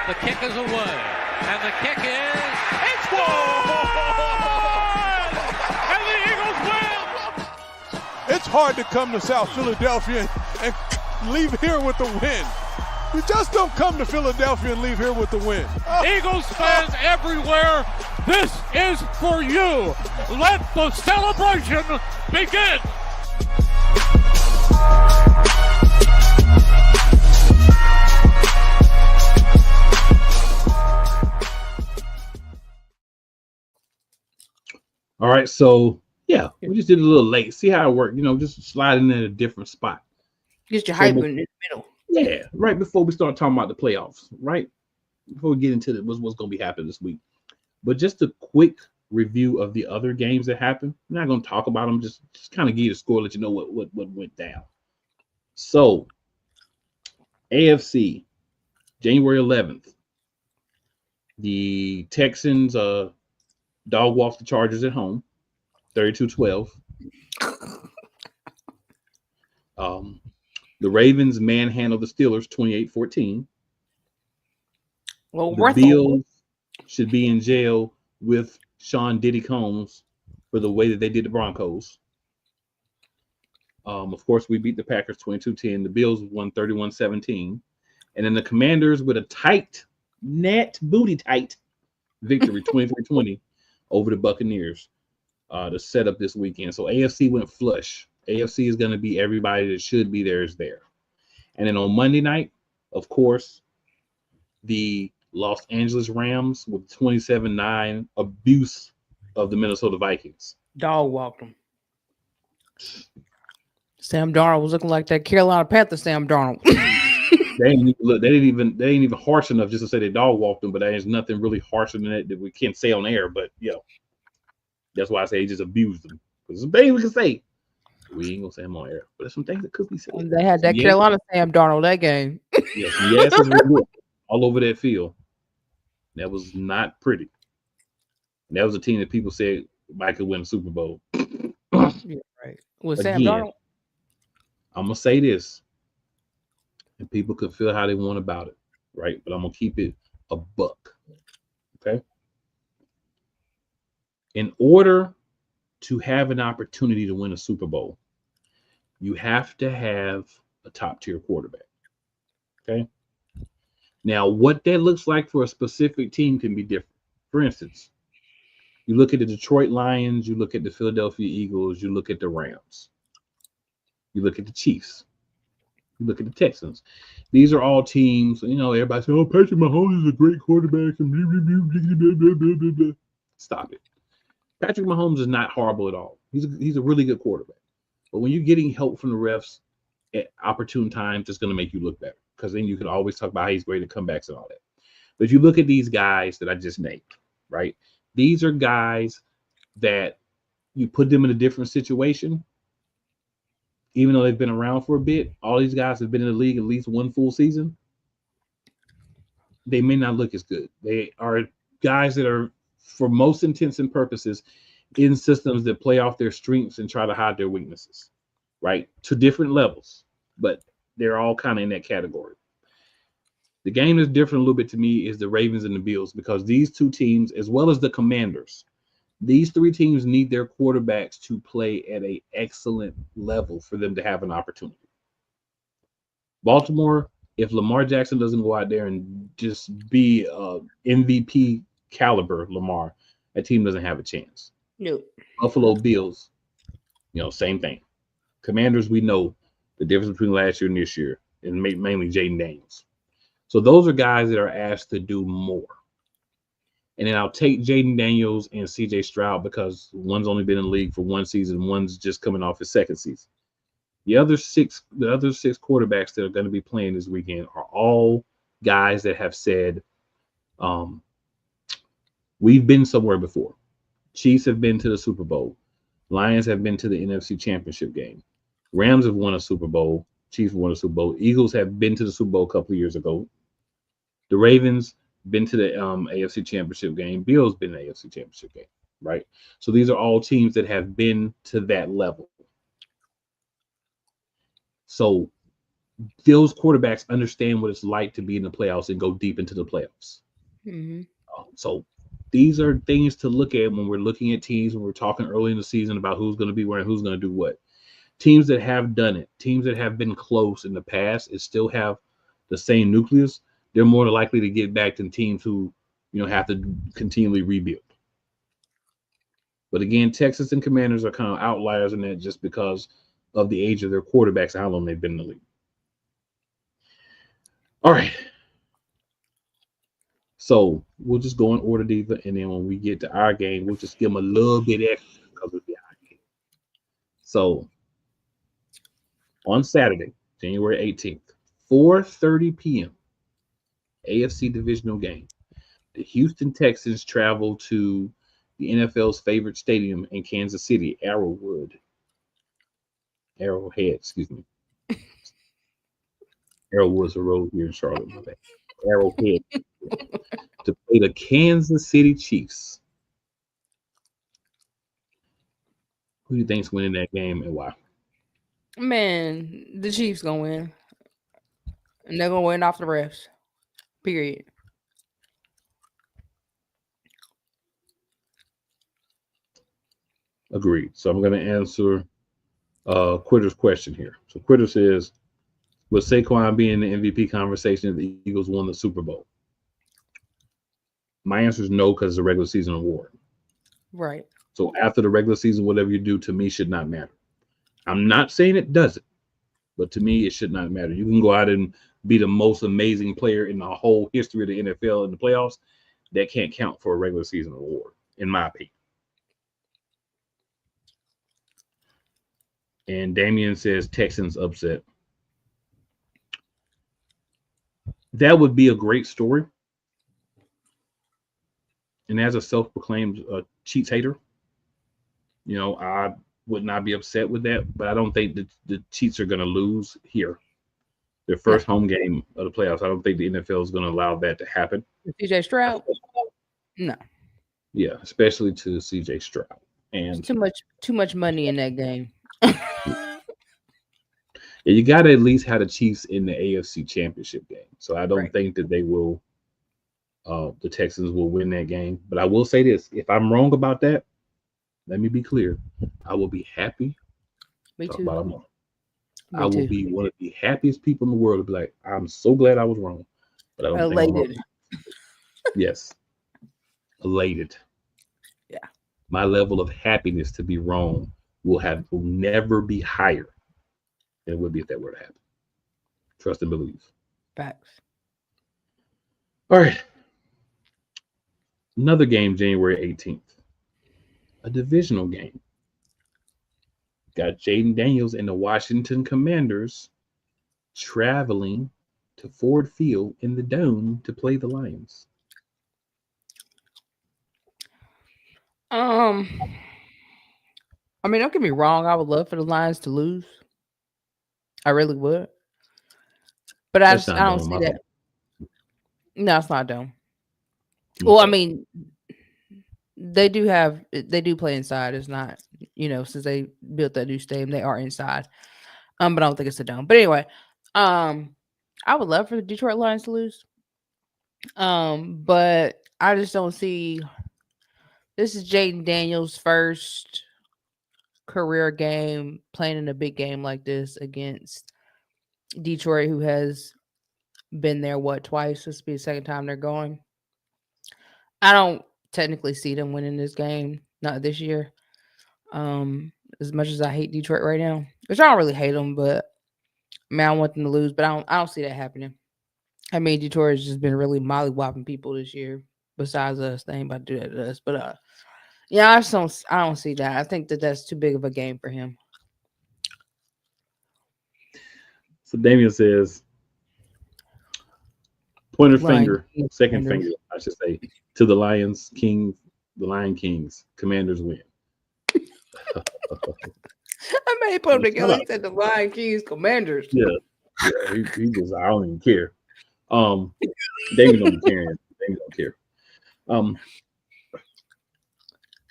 The kick is away, and the kick is it's gone! And the Eagles win! It's hard to come to South Philadelphia and leave here with the win. You just don't come to Philadelphia and leave here with the win. Eagles fans everywhere, this is for you. Let the celebration begin. All right, so yeah, we just did a little late. See how it worked, just sliding in a different spot. Get your hype in the middle. Yeah, right before we start talking about the playoffs, right? Before we get into what's going to be happening this week. But just a quick review of the other games that happened. I'm not going to talk about them, just kind of give you the score, let you know what went down. So, AFC, January 11th, the Texans dog walked the Chargers at home, 32-12. The Ravens manhandled the Steelers, 28-14. Well, the Bills should be in jail with Sean Diddy Combs for the way that they did the Broncos. Of course, we beat the Packers 22-10. The Bills won 31-17. And then the Commanders with a tight, booty tight victory, 23-20 over the Buccaneers to set up this weekend. So AFC went flush. AFC is going to be everybody that should be there is there. And then on Monday night, of course, the Los Angeles Rams with 27-9 abuse of the Minnesota Vikings. Dog walked them. Sam Darnold was looking like that Carolina Panther Sam Darnold. They ain't even harsh enough just to say they dog walked them, but there's nothing really harsher than that we can't say on air. But that's why I say he just abused them. There's some things we can say. We ain't gonna say them on air, but there's some things that could be said. They had that Carolina Sam Darnold that game. Yes, all over that field. That was not pretty. And that was a team that people said might could win the Super Bowl. Yeah, right. With Sam Darnold. I'm gonna say this, and people could feel how they want about it, right? But I'm gonna keep it a buck. Okay. In order to have an opportunity to win a Super Bowl, you have to have a top tier quarterback. Okay. Now, what that looks like for a specific team can be different. For instance, you look at the Detroit Lions, you look at the Philadelphia Eagles, you look at the Rams, you look at the Chiefs, you look at the Texans. These are all teams, everybody says, oh, Patrick Mahomes is a great quarterback. And blah, blah, blah, blah. Stop it. Patrick Mahomes is not horrible at all. He's a really good quarterback. But when you're getting help from the refs at opportune times, it's going to make you look better. Because then you can always talk about how he's great at comebacks and all that. But if you look at these guys that I just named, right? These are guys that you put them in a different situation, even though they've been around for a bit. All these guys have been in the league at least one full season. They may not look as good. They are guys that are, for most intents and purposes, in systems that play off their strengths and try to hide their weaknesses, right? To different levels, but they're all kind of in that category. The game that's different a little bit to me is the Ravens and the Bills, because these two teams, as well as the Commanders, these three teams need their quarterbacks to play at an excellent level for them to have an opportunity. Baltimore, if Lamar Jackson doesn't go out there and just be MVP caliber Lamar, that team doesn't have a chance. Nope. Buffalo Bills, same thing. Commanders, we know the difference between last year and this year, and mainly Jaden Daniels. So those are guys that are asked to do more. And then I'll take Jaden Daniels and CJ Stroud because one's only been in the league for one season, one's just coming off his second season. The other six quarterbacks that are going to be playing this weekend are all guys that have said, we've been somewhere before. Chiefs have been to the Super Bowl. Lions have been to the NFC Championship game. Rams have won a Super Bowl. Chiefs won a Super Bowl. Eagles have been to the Super Bowl a couple of years ago. The Ravens been to the AFC Championship game. Bills been to the AFC Championship game, right? So these are all teams that have been to that level. So those quarterbacks understand what it's like to be in the playoffs and go deep into the playoffs. Mm-hmm. So these are things to look at when we're looking at teams, when we're talking early in the season about who's going to be where and who's going to do what. Teams that have done it, teams that have been close in the past and still have the same nucleus, they're more likely to get back than teams who, have to continually rebuild. But again, Texas and Commanders are kind of outliers in that just because of the age of their quarterbacks and how long they've been in the league. All right. So we'll just go in order, Diva, and then when we get to our game, we'll just give them a little bit extra because it'll be our game. So on Saturday, January 18th, 4:30 p.m., AFC Divisional game. The Houston Texans travel to the NFL's favorite stadium in Kansas City, Arrowhead, excuse me. Arrowwood's a road here in Charlotte. Arrowhead. To play the Kansas City Chiefs. Who do you think's winning that game and why? Man, the Chiefs gonna win. And they're gonna win off the refs. Period. Agreed. So I'm gonna answer Quitter's question here. So Quitter says, would Saquon be in the MVP conversation if the Eagles won the Super Bowl? My answer is no, because it's a regular season award. Right. So after the regular season, whatever you do to me should not matter. I'm not saying it doesn't, but to me, it should not matter. You can go out and be the most amazing player in the whole history of the NFL in the playoffs. That can't count for a regular season award, in my opinion. And Damian says Texans upset. That would be a great story. And as a self-proclaimed Chiefs hater, I would not be upset with that. But I don't think that the Chiefs are going to lose here. Their first home game of the playoffs. I don't think the NFL is going to allow that to happen. CJ Stroud? No. Yeah, especially to CJ Stroud. And too much money in that game. Yeah, you got to at least have the Chiefs in the AFC Championship game. So I don't think that they will the Texans will win that game. But I will say this: if I'm wrong about that, let me be clear. I will be happy. Me Talk too. about it more. Me I will too. be one of the happiest people in the world to be like, I'm so glad I was wrong. But I don't think I'm wrong. Elated. Yes. Elated. Yeah. My level of happiness to be wrong will never be higher than it would be if that were to happen. Trust and believe. Facts. All right. Another game, January 18th. A divisional game. Got Jaden Daniels and the Washington Commanders traveling to Ford Field in the Dome to play the Lions. I mean, don't get me wrong. I would love for the Lions to lose. I really would. But I don't see that. No, it's not dumb. Well, I mean, they do play inside. It's not, since they built that new stadium, they are inside. But I don't think it's a dome. But anyway, I would love for the Detroit Lions to lose. But I just don't see. This is Jaden Daniels' first career game playing in a big game like this against Detroit, who has been there twice. This will be the second time they're going. I don't technically see them winning this game, not this year. As much as I hate Detroit right now, which I don't really hate them, but I mean, I want them to lose, but I don't see that happening. I mean, Detroit has just been really mollywopping people this year. Besides us, they ain't about to do that to us. But yeah, I don't see that. I think that's too big of a game for him. So Damian says, pointer finger, Lion second Commanders. finger, I should say, to the Lion Kings. Commanders win. I made put them together. He said the Lion Kings Commanders. Yeah, he just, I don't even care. David don't care. David don't care.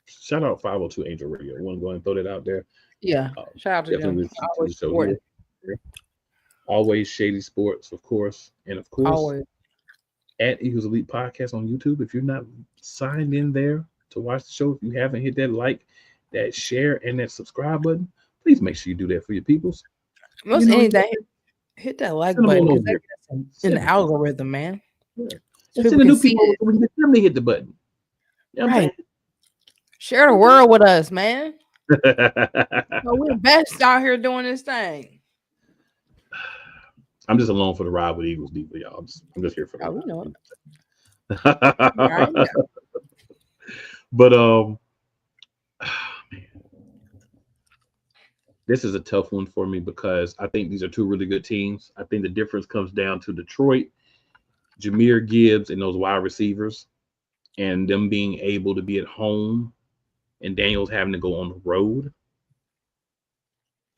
Shout out 502 Angel Radio. I want to go ahead and throw that out there. Yeah, shout out to them. Always here. Always Shady Sports, of course, and of course, Always. At Eagles Elite Podcast on YouTube. If you're not signed in there to watch the show, if you haven't hit that like, that share, and that subscribe button, please make sure you do that for your peoples. Most anything, hit that like button. In the algorithm, man. Yeah. Send the new people when you them to hit the button. You know right. Share the world with us, man. We're the best out here doing this thing. I'm just along for the ride with Eagles deeply, y'all. I'm just here for the ride. We know it. But man, this is a tough one for me because I think these are two really good teams. I think the difference comes down to Detroit, Jahmyr Gibbs, and those wide receivers, and them being able to be at home, and Daniels having to go on the road.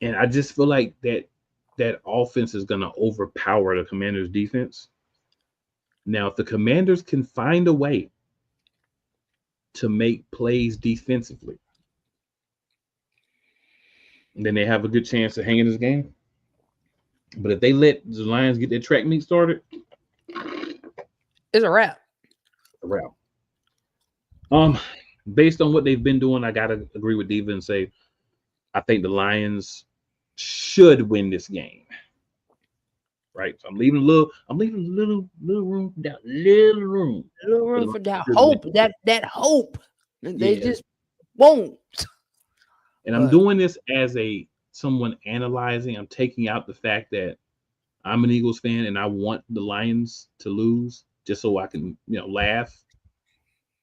And I just feel like that offense is going to overpower the Commanders' defense. Now, if the Commanders can find a way to make plays defensively, then they have a good chance of hanging this game. But if they let the Lions get their track meet started, it's a wrap. Based on what they've been doing, I gotta agree with Diva and say I think the Lions should win this game. Right? So I'm leaving a little room for that. Little room for that hope. That hope. They just won't. And I'm doing this as someone analyzing. I'm taking out the fact that I'm an Eagles fan and I want the Lions to lose just so I can, laugh.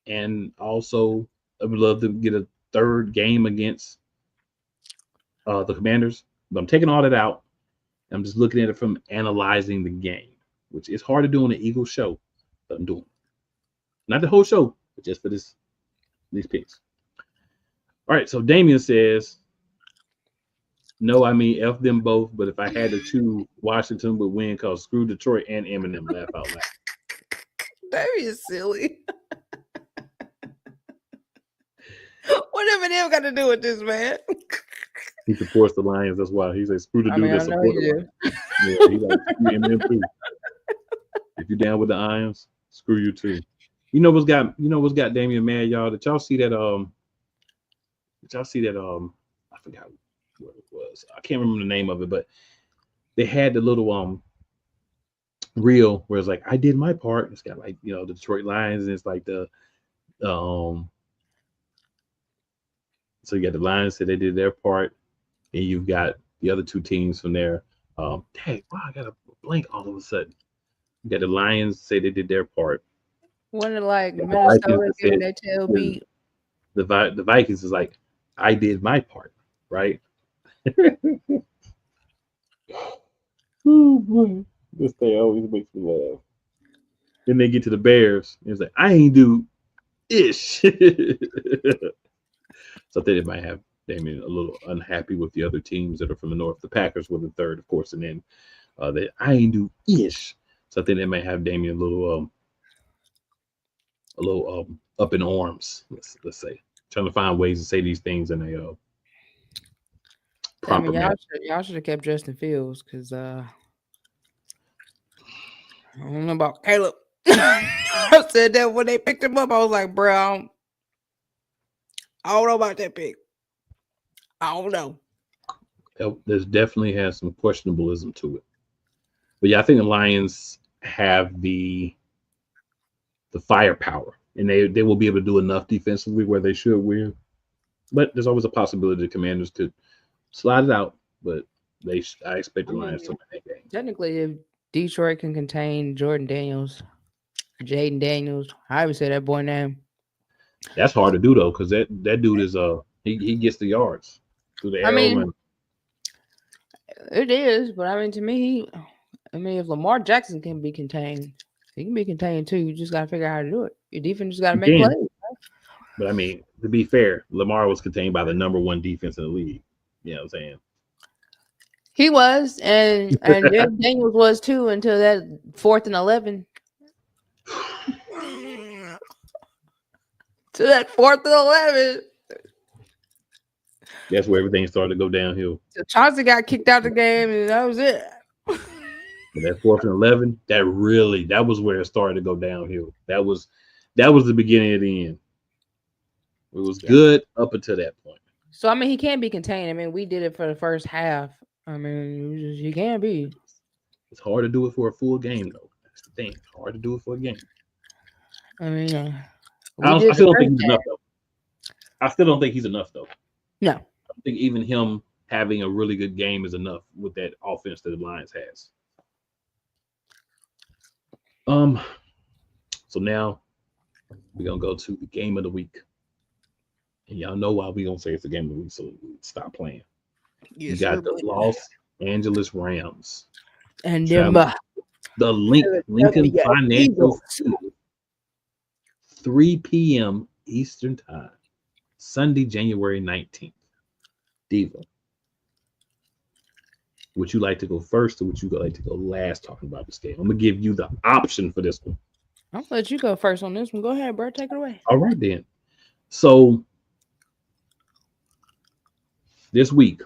And also, I would love to get a third game against the Commanders. But I'm taking all that out. I'm just looking at it from analyzing the game, which is hard to do on an Eagles show, but I'm doing it. Not the whole show, but just for these picks. All right, so Damian says, no, I mean, F them both, but if I had to choose, Washington would win because screw Detroit and Eminem. Laugh out loud. Damian is silly. What Eminem got to do with this, man? He supports the Lions. That's why he says screw the dude that supports the Lions. Yeah, he like Eminem too. If you're down with the Lions, screw you too. You know what's got Damian mad, y'all? Did y'all see that? I forgot what it was. I can't remember the name of it, but they had the little reel where it's like, I did my part. It's got like, the Detroit Lions, and it's like the so you got the Lions said they did their part, and you've got the other two teams from there. Dang, wow, I got a blank all of a sudden. You got the Lions say they did their part. One of like The Minnesota Vikings giving said- their tail beat. The Vikings is like, I did my part, right? Oh boy, this thing always makes me laugh. Then they get to the Bears, and it's like, I ain't do ish. So I think it might have Damian a little unhappy with the other teams that are from the north. The Packers were the third, of course, and then I ain't do ish. So I think they might have Damian a little up in arms. Let's say, trying to find ways to say these things in a proper manner. Y'all should have kept Justin Fields because I don't know about Caleb. I said that when they picked him up. I was like, bro, I don't know about that pick. I don't know. There's definitely has some questionableism to it. But yeah, I think the Lions have the firepower, and they will be able to do enough defensively where they should win. But there's always a possibility the Commanders could slide it out. But I expect the Lions to win that game. Technically, if Detroit can contain Jordan Daniels, Jaden Daniels, I would say that boy name. That's hard to do though, because that dude is he gets the yards through the arrow. It is, but I mean, to me, if Lamar Jackson can be contained, he can be contained too. You just got to figure out how to do it. Your defense just got to make plays. But I mean, to be fair, Lamar was contained by the number one defense in the league. You know what I'm saying? He was, and Daniels was too until that 4th and 11. To that 4th and 11. That's where everything started to go downhill. So Chauncey got kicked out of the game, and that was it. But that 4th and 11, that was where it started to go downhill. That was the beginning of the end. It was good up until that point. So I mean, he can be contained. I mean, we did it for the first half. I mean, he can be. It's hard to do it for a full game, though. That's the thing. It's hard to do it for a game. I mean, I still don't think he's enough, though. I still don't think he's enough, though. No. I don't think even him having a really good game is enough with that offense that the Lions has. So now we're going to go to the game of the week. And y'all know why we're going to say it's the game of the week, so stop playing. Yes, you got the Los Angeles Rams. And the Lincoln Financial Field, 3 p.m. Eastern Time, Sunday, January 19th. Diva, would you like to go first, or would you like to go last talking about this game? I'm going to give you the option for this one. I'll let you go first on this one. Go ahead, bro. Take it away. All right, then. So this week,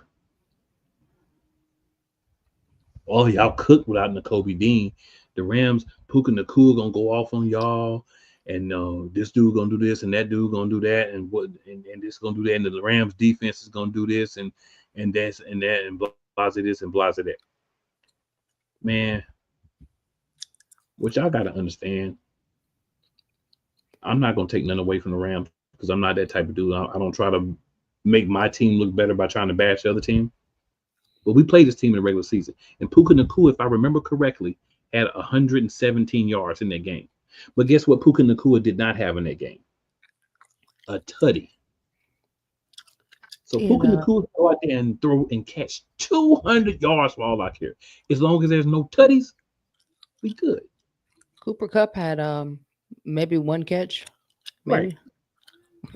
y'all cooked without Nakobe Dean. The Rams, Puka Nacua gonna go off on y'all, and this dude gonna do this, and that dude gonna do that, and this gonna do that, and the Rams defense is gonna do this, and this and that, and blah this and blah that. Man, what y'all gotta understand, I'm not gonna take none away from the Rams because I'm not that type of dude. I don't try to make my team look better by trying to bash the other team. But we played this team in the regular season. And Puka Nacua, if I remember correctly, had 117 yards in that game. But guess what Puka Nacua did not have in that game? A tutty. So Puka Nacua go out there and throw and catch 200 yards for all I care. As long as there's no tutties, we good. Cooper Kupp had maybe one catch. Maybe. Right.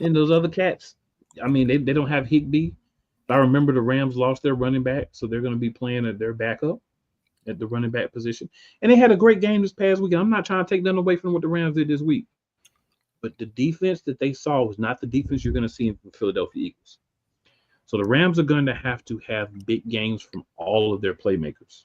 And those other cats, I mean, they don't have Higbee. I remember the Rams lost their running back, so they're going to be playing at their backup at the running back position. And they had a great game this past weekend. I'm not trying to take nothing away from what the Rams did this week. But the defense that they saw was not the defense you're going to see in the Philadelphia Eagles. So the Rams are going to have big games from all of their playmakers.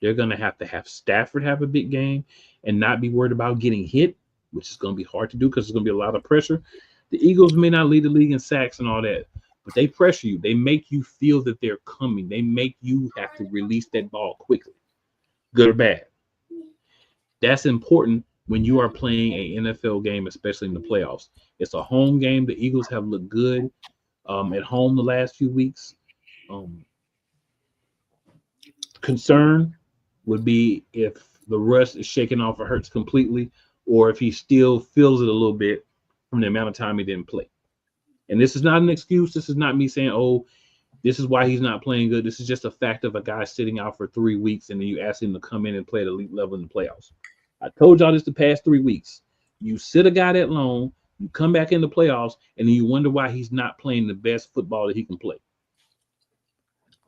They're going to have Stafford have a big game and not be worried about getting hit which is going to be hard to do because there's going to be a lot of pressure. The Eagles may not lead the league in sacks and all that, but they pressure you. They make you feel that they're coming. They make you have to release that ball quickly, good or bad. That's important when you are playing an NFL game, especially in the playoffs. It's a home game. The Eagles have looked good at home the last few weeks. Concern would be if the rust is shaking off or Hurts completely, or if he still feels it a little bit from the amount of time he didn't play. And this is not an excuse. This is not me saying, oh, this is why he's not playing good. This is just a fact of a guy sitting out for 3 weeks, and then you ask him to come in and play at elite level in the playoffs. I told y'all this the past 3 weeks. You sit a guy that long, you come back in the playoffs, and then you wonder why he's not playing the best football that he can play.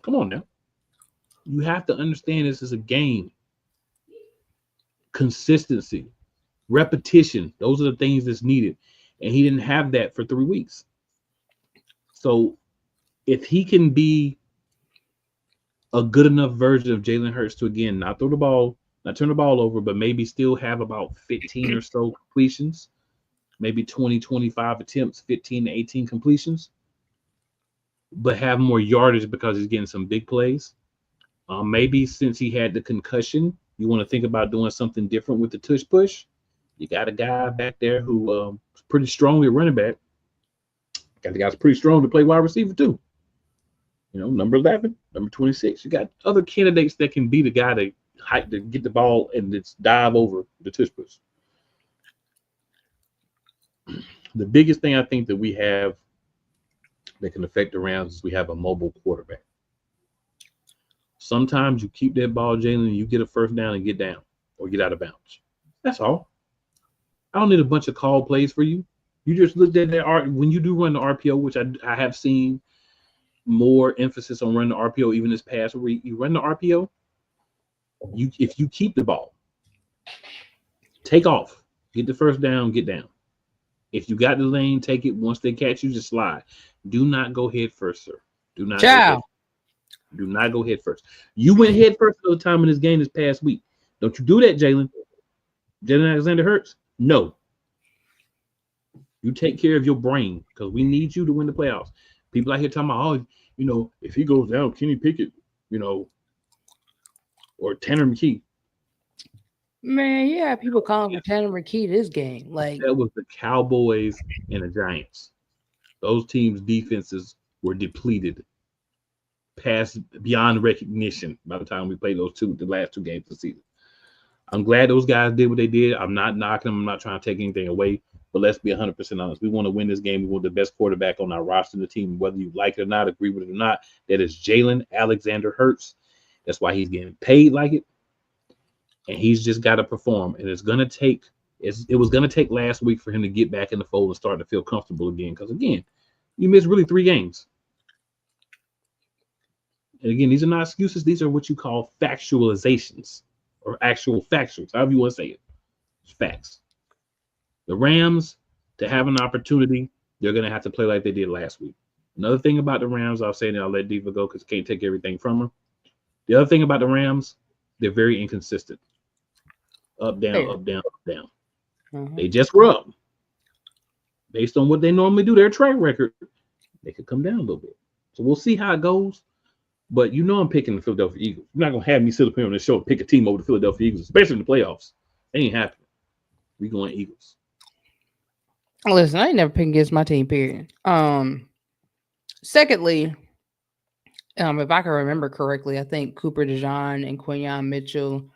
Come on now. You have to understand this is a game. Consistency, repetition, those are the things that's needed. And he didn't have that for 3 weeks. So if he can be a good enough version of Jalen Hurts to, again, not throw the ball, not turn the ball over, but maybe still have about 15 or so completions, maybe 20, 25 attempts, 15 to 18 completions, but have more yardage because he's getting some big plays. Maybe since he had the concussion, you want to think about doing something different with the tush push. You got a guy back there who is pretty strongly running back. Got the guys pretty strong to play wide receiver too. You know, number 11, number 26. You got other candidates that can be the guy to hike to get the ball and just dive over the tush push. The biggest thing I think that we have that can affect the Rams is we have a mobile quarterback. Sometimes you keep that ball, Jalen, and you get a first down and get down or get out of bounds. That's all. I don't need a bunch of call plays for you. You just looked at that when you do run the RPO, which I have seen more emphasis on running the RPO even this past week. You run the RPO, if you keep the ball, take off, get the first down, get down. If you got the lane, take it. Once they catch you, just slide. Do not go head first, sir. Do not. Do not go head first. You went head first all the time in this game this past week. Don't you do that, Jalen. Jalen Alexander Hurts? No. You take care of your brain because we need you to win the playoffs. People out here talking about, oh, you know, if he goes down, Kenny Pickett, you know, or Tanner McKee. Man, yeah, people calling for Tanner McKee this game. Like that was the Cowboys and the Giants. Those teams' defenses were depleted past beyond recognition by the time we played the last 2 games of the season. I'm glad those guys did what they did. I'm not knocking them. I'm not trying to take anything away. But let's be 100% honest. We want to win this game. We want the best quarterback on our roster in the team, whether you like it or not, agree with it or not. That is Jalen Alexander Hurts. That's why he's getting paid like it. And he's just got to perform. And it was going to take last week for him to get back in the fold and start to feel comfortable again. Because, again, you missed really 3 games. And, again, these are not excuses. These are what you call factualizations or actual factuals, however you want to say it. It's facts. The Rams, to have an opportunity, they're going to have to play like they did last week. Another thing about the Rams, I'll say, and I'll let Diva go because I can't take everything from her. The other thing about the Rams, they're very inconsistent. Up, down, up, down, up, down. Mm-hmm. They just were up. Based on what they normally do, their track record, they could come down a little bit. So we'll see how it goes. But you know I'm picking the Philadelphia Eagles. You're not going to have me sit up here on this show and pick a team over the Philadelphia Eagles, especially in the playoffs. It ain't happening. We going Eagles. Listen, I ain't never picking against my team, period. Secondly, if I can remember correctly, I think Cooper DeJean and Quinyon Mitchell,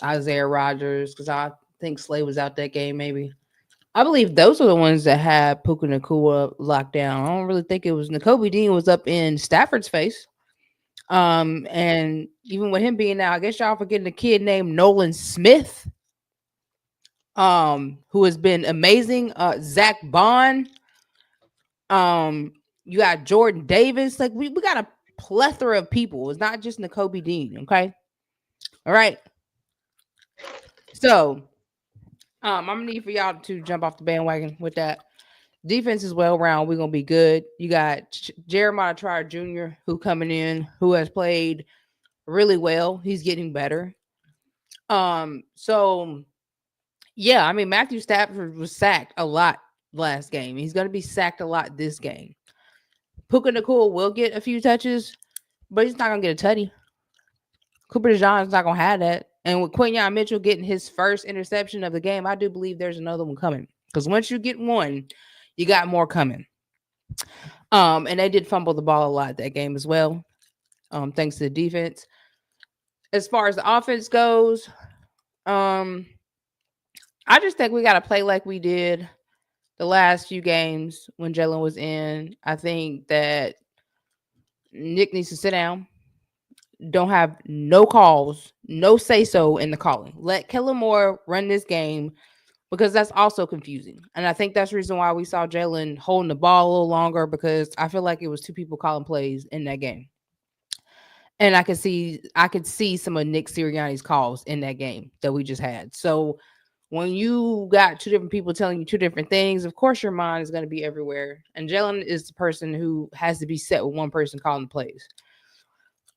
Isaiah Rodgers, because I think Slay was out that game maybe. I believe those are the ones that had Puka Nacua locked down. I don't really think it was Nakobe Dean was up in Stafford's face. And even with him being out, I guess y'all forgetting a kid named Nolan Smith, who has been amazing. Zach Bond. You got Jordan Davis. Like we got a plethora of people. It's not just Nakobe Dean. Okay. All right. So, I'm gonna need for y'all to jump off the bandwagon with that. Defense is well round. We're gonna be good. You got Jeremiah Trier Jr. who coming in, who has played really well. He's getting better. So Yeah, I mean, Matthew Stafford was sacked a lot last game. He's going to be sacked a lot this game. Puka Nacua will get a few touches, but he's not going to get a tutty. Cooper DeJean's not going to have that. And with Quinyon Mitchell getting his first interception of the game, I do believe there's another one coming. Because once you get one, you got more coming. And they did fumble the ball a lot that game as well, thanks to the defense. As far as the offense goes, I just think we got to play like we did the last few games when Jalen was in. I think that Nick needs to sit down. Don't have no calls, no say-so in the calling. Let Kellen Moore run this game because that's also confusing. And I think that's the reason why we saw Jalen holding the ball a little longer, because I feel like it was two people calling plays in that game. And I could see some of Nick Sirianni's calls in that game that we just had. So when you got two different people telling you two different things, of course your mind is going to be everywhere. And Jalen is the person who has to be set with one person calling the plays.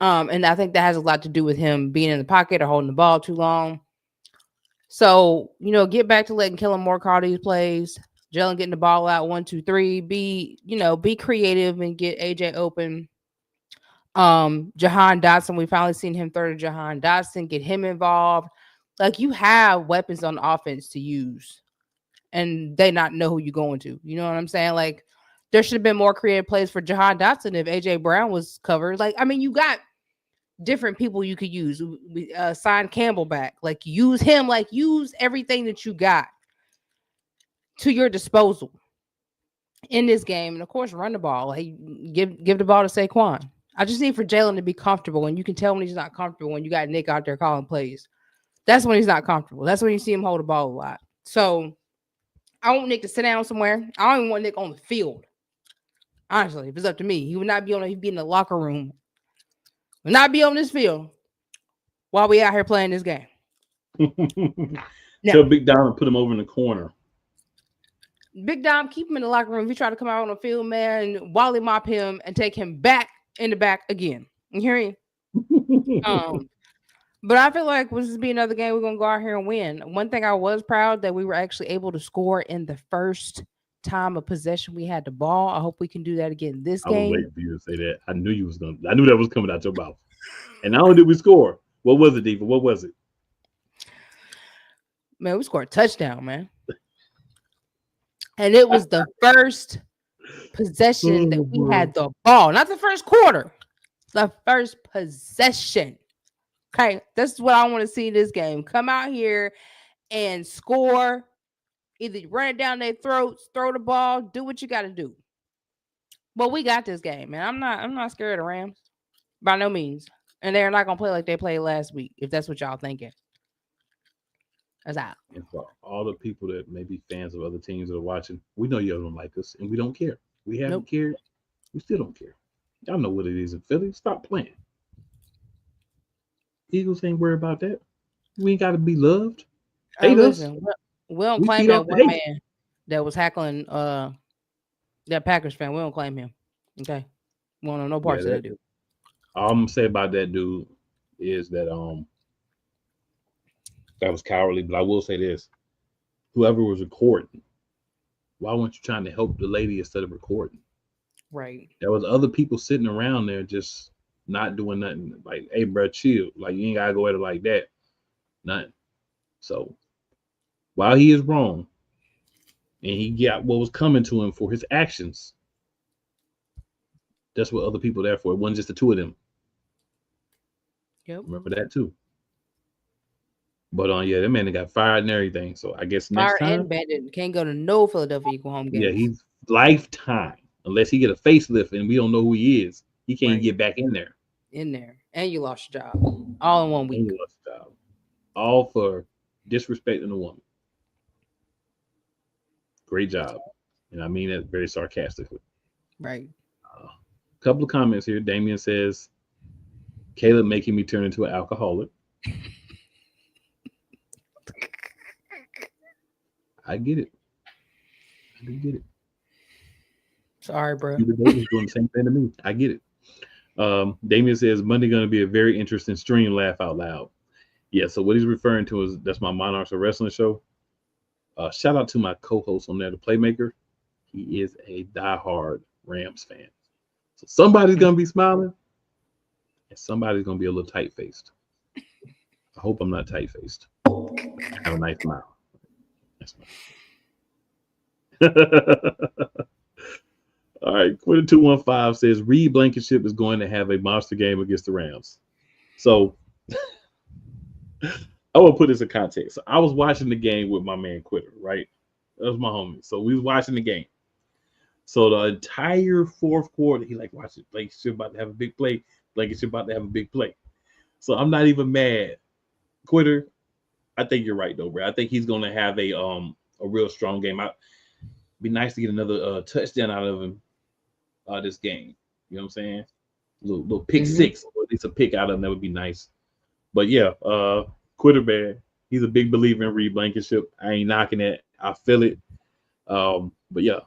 And I think that has a lot to do with him being in the pocket or holding the ball too long. So, get back to letting Kellen Moore call these plays. Jalen getting the ball out 1, 2, 3. Be creative and get AJ open. Jahan Dotson, we finally seen him throw to Jahan Dotson, get him involved. Like, you have weapons on offense to use, and they not know who you're going to. You know what I'm saying? Like, there should have been more creative plays for Jahan Dotson if AJ Brown was covered. Like, I mean, you got different people you could use. We signed Campbell back. Like, use him. Like, use everything that you got to your disposal in this game, and of course, run the ball. Like, give the ball to Saquon. I just need for Jalen to be comfortable, and you can tell when he's not comfortable when you got Nick out there calling plays. That's when he's not comfortable. That's when you see him hold the ball a lot. So I want Nick to sit down somewhere. I don't even want Nick on the field. Honestly, if it's up to me, he would not be he'd be in the locker room. Would not be on this field while we out here playing this game. Tell Big Dom and put him over in the corner. Big Dom, keep him in the locker room. If you try to come out on the field, man, Wally mop him and take him back in the back again. You hear me? But I feel like this will be another game we're going to go out here and win. One thing I was proud that we were actually able to score in the first time of possession we had the ball. I hope we can do that again this game. I was waiting for you to say that. I knew that was coming out your mouth. And not only did we score, what was it, Diva? What was it? Man, we scored a touchdown, man. And it was the first possession that we had the ball. Not the first quarter. The first possession. Okay, that's what I want to see in this game. Come out here and score. Either run it down their throats, throw the ball, do what you got to do. But we got this game, man. I'm not scared of the Rams by no means, and they're not gonna play like they played last week. If that's what y'all thinking, that's out. And for all the people that may be fans of other teams that are watching, we know y'all don't like us, and we don't care. We haven't cared. We still don't care. Y'all know what it is in Philly. Stop playing. Eagles ain't worried about that. We ain't got to be loved. Hate us. We don't claim that one man that was heckling that Packers fan. We don't claim him. Okay. We don't know no parts of that dude. All I'm gonna say about that dude is that that was cowardly, but I will say this. Whoever was recording, why weren't you trying to help the lady instead of recording? Right. There was other people sitting around there just not doing nothing. Like, hey, bro, chill. Like, you ain't gotta go at it like that. Nothing. So while he is wrong and he got what was coming to him for his actions, that's what other people are there for. It wasn't just the two of them. Yep. Remember that too. But yeah, that man got fired and everything. So I guess next time, and banned. Can't go to no Philadelphia Eagle home games. Yeah, he's lifetime. Unless he get a facelift and we don't know who he is, he can't get back in there. And you lost your job all in 1 week. And you lost your job. All for disrespecting a woman. Great job. And I mean that very sarcastically. Right. Couple of comments here. Damien says, Caleb making me turn into an alcoholic. I get it. I do get it. Sorry, bro. He's doing the same thing to me. I get it. Damien says, Monday going to be a very interesting stream, laugh out loud. Yeah, so what he's referring to is that's my Monarchs of Wrestling show. Shout out to my co-host on there, the Playmaker. He is a diehard Rams fan. So somebody's gonna be smiling, and somebody's gonna be a little tight-faced. I hope I'm not tight-faced. Have a nice smile. All right, Quitter215 says Reed Blankenship is going to have a monster game against the Rams. So I will put this in context. So I was watching the game with my man Quitter, right? That was my homie. So we was watching the game. So the entire fourth quarter, he like, watch it. Blankenship about to have a big play. Blankenship about to have a big play. So I'm not even mad. Quitter, I think you're right though, bro. I think he's going to have a real strong game. Be nice to get another touchdown out of him this game. You know what I'm saying? Little pick six, or at least a pick out of him. That would be nice. But yeah, Quitter, man, he's a big believer in Reed Blankenship. I ain't knocking it. I feel it. But yeah,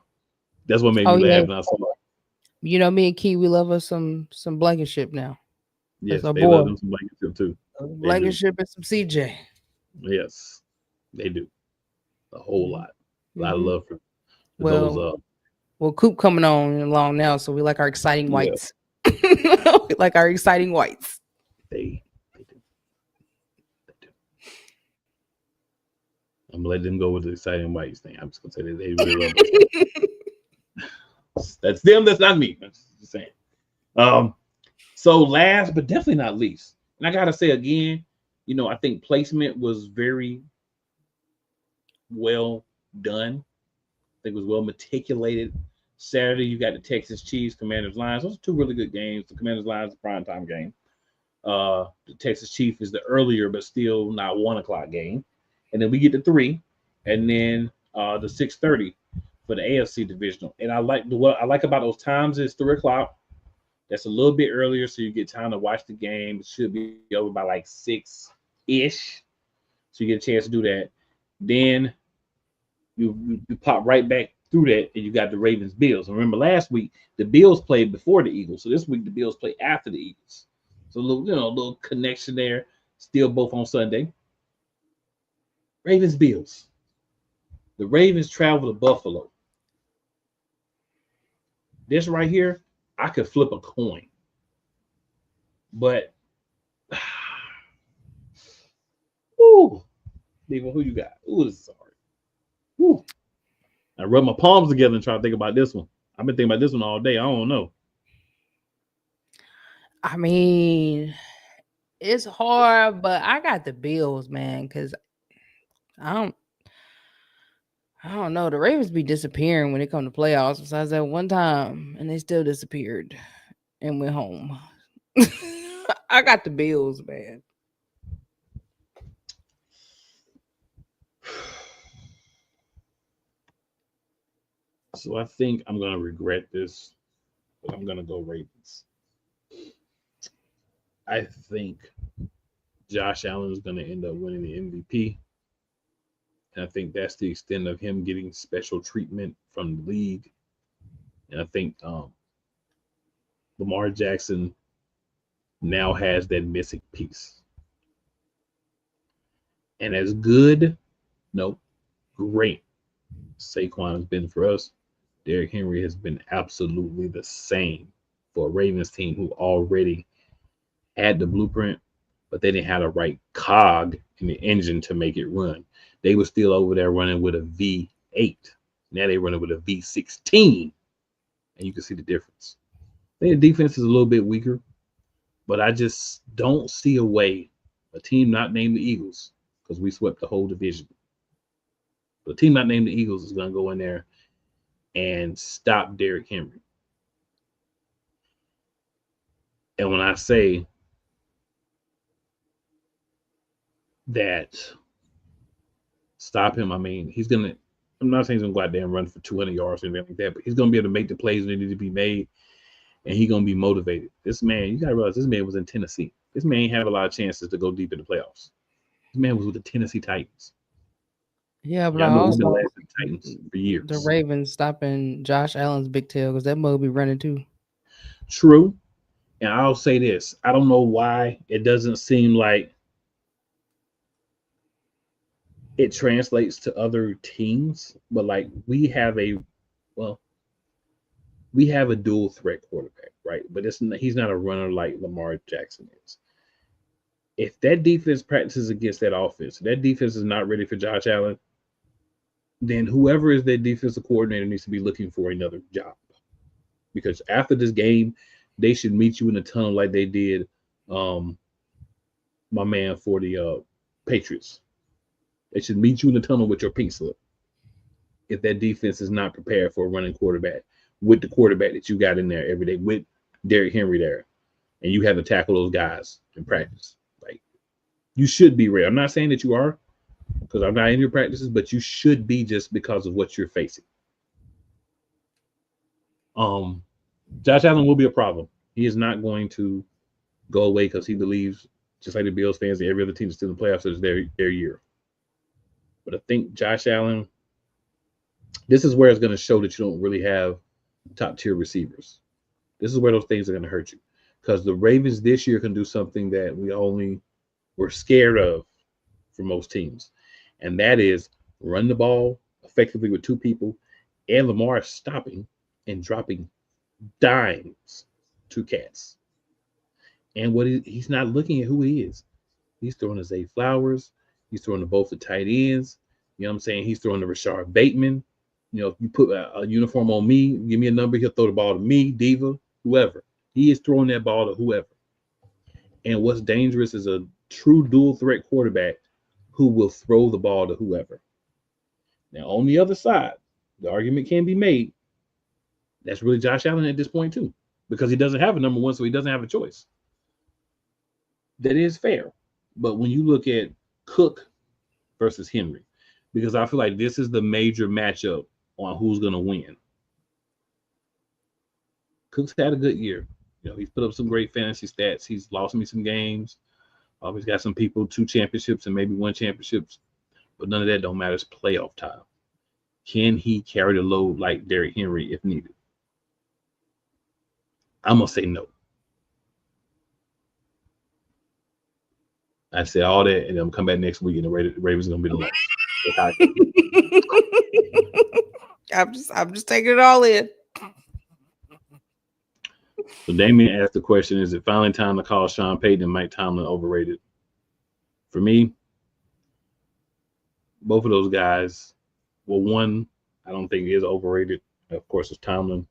that's what made me laugh when I saw it. You know, me and Key, we love us some Blankenship now. Yes, they boy. Love them some Blankenship too. Blankenship and some CJ. Yes, they do. A whole lot. A lot of love for well, Coop coming on along now, so we like our exciting whites. We like our exciting whites. They do. I'm gonna let them go with the exciting whites thing. I'm just gonna say that they really love us. That's them. That's not me. I'm just saying. So last but definitely not least, and I gotta say again, you know, I think placement was very well done. I think it was well meticulated. Saturday, you got the Texas Chiefs, Commanders, Lions. Those are two really good games. The Commanders, Lions, the primetime game. The Texas Chiefs is the earlier, but still not 1 o'clock game. And then we get the 3, and then the 6:30 for the AFC divisional. And what I like about those times is 3 o'clock. That's a little bit earlier, so you get time to watch the game. It should be over by like 6-ish, so you get a chance to do that. Then you pop right back through that, and you got the Ravens Bills. And remember last week the Bills played before the Eagles, so this week the Bills play after the Eagles. So a little connection there. Still both on Sunday. Ravens Bills. The Ravens travel to Buffalo. This right here, I could flip a coin, but ooh, Diva, who you got? Ooh, this is hard. Ooh. I rub my palms together and try to think about this one. I've been thinking about this one all day. I don't know. I mean, it's hard, but I got the Bills, man, because I don't know. The Ravens be disappearing when it comes to playoffs. Besides that one time, and they still disappeared and went home. I got the Bills, man. So I think I'm gonna regret this, but I'm gonna go Ravens. I think Josh Allen is gonna end up winning the MVP. And I think that's the extent of him getting special treatment from the league. And I think Lamar Jackson now has that missing piece. And as good, no, great Saquon has been for us, Derrick Henry has been absolutely the same for a Ravens team who already had the blueprint, but they didn't have the right cog in the engine to make it run. They were still over there running with a V8. Now they're running with a V16, and you can see the difference. Their defense is a little bit weaker, but I just don't see a way a team not named the Eagles, because we swept the whole division. But a team not named the Eagles is going to go in there and stop Derrick Henry. And when I say that stop him, I mean, he's going to, I'm not saying he's going to go out there and run for 200 yards or anything like that, but he's going to be able to make the plays that need to be made, and he's going to be motivated. This man, you got to realize this man was in Tennessee. This man ain't have a lot of chances to go deep in the playoffs. This man was with the Tennessee Titans. Yeah, but I also Titans for years. The Ravens stopping Josh Allen's big tail because that mug be running too. True. And I'll say this. I don't know why it doesn't seem like it translates to other teams, but like we have a dual threat quarterback, right? But he's not a runner like Lamar Jackson is. If that defense practices against that offense, that defense is not ready for Josh Allen, then whoever is their defensive coordinator needs to be looking for another job. Because after this game, they should meet you in the tunnel like they did my man for the Patriots. They should meet you in the tunnel with your pink slip. If that defense is not prepared for a running quarterback, with the quarterback that you got in there every day, with Derrick Henry there, and you have to tackle those guys in practice. Like, you should be ready. I'm not saying that you are, because I'm not in your practices, but you should be just because of what you're facing. Josh Allen will be a problem. He is not going to go away because he believes, just like the Bills fans and every other team that's still in the playoffs, is their year. But I think Josh Allen, this is where it's going to show that you don't really have top-tier receivers. This is where those things are going to hurt you. Because the Ravens this year can do something that we only were scared of for most teams. And that is run the ball effectively with two people, and Lamar stopping and dropping dimes to cats. And he's not looking at who he is. He's throwing to Zay Flowers. He's throwing to both the tight ends. You know what I'm saying? He's throwing to Rashard Bateman. You know, if you put a uniform on me, give me a number, he'll throw the ball to me, Diva, whoever. He is throwing that ball to whoever. And what's dangerous is a true dual threat quarterback who will throw the ball to whoever. Now, on the other side, the argument can be made that's really Josh Allen at this point too, because he doesn't have a number one, so he doesn't have a choice. That is fair. But when you look at Cook versus Henry, because I feel like this is the major matchup on who's going to win. Cook's had a good year. You know, he's put up some great fantasy stats. He's lost me some games. Always got some people 2 championships and maybe 1 championships, but none of that don't matter. It's playoff time. Can he carry the load like Derrick Henry if needed? I'm going to say no. I said all that, and I'm come back next week, and the Ravens are going to be the last. I'm just taking it all in. So Damien asked the question, is it finally time to call Sean Payton and Mike Tomlin overrated? For me, both of those guys, well, one, I don't think is overrated. Of course, it's Tomlin.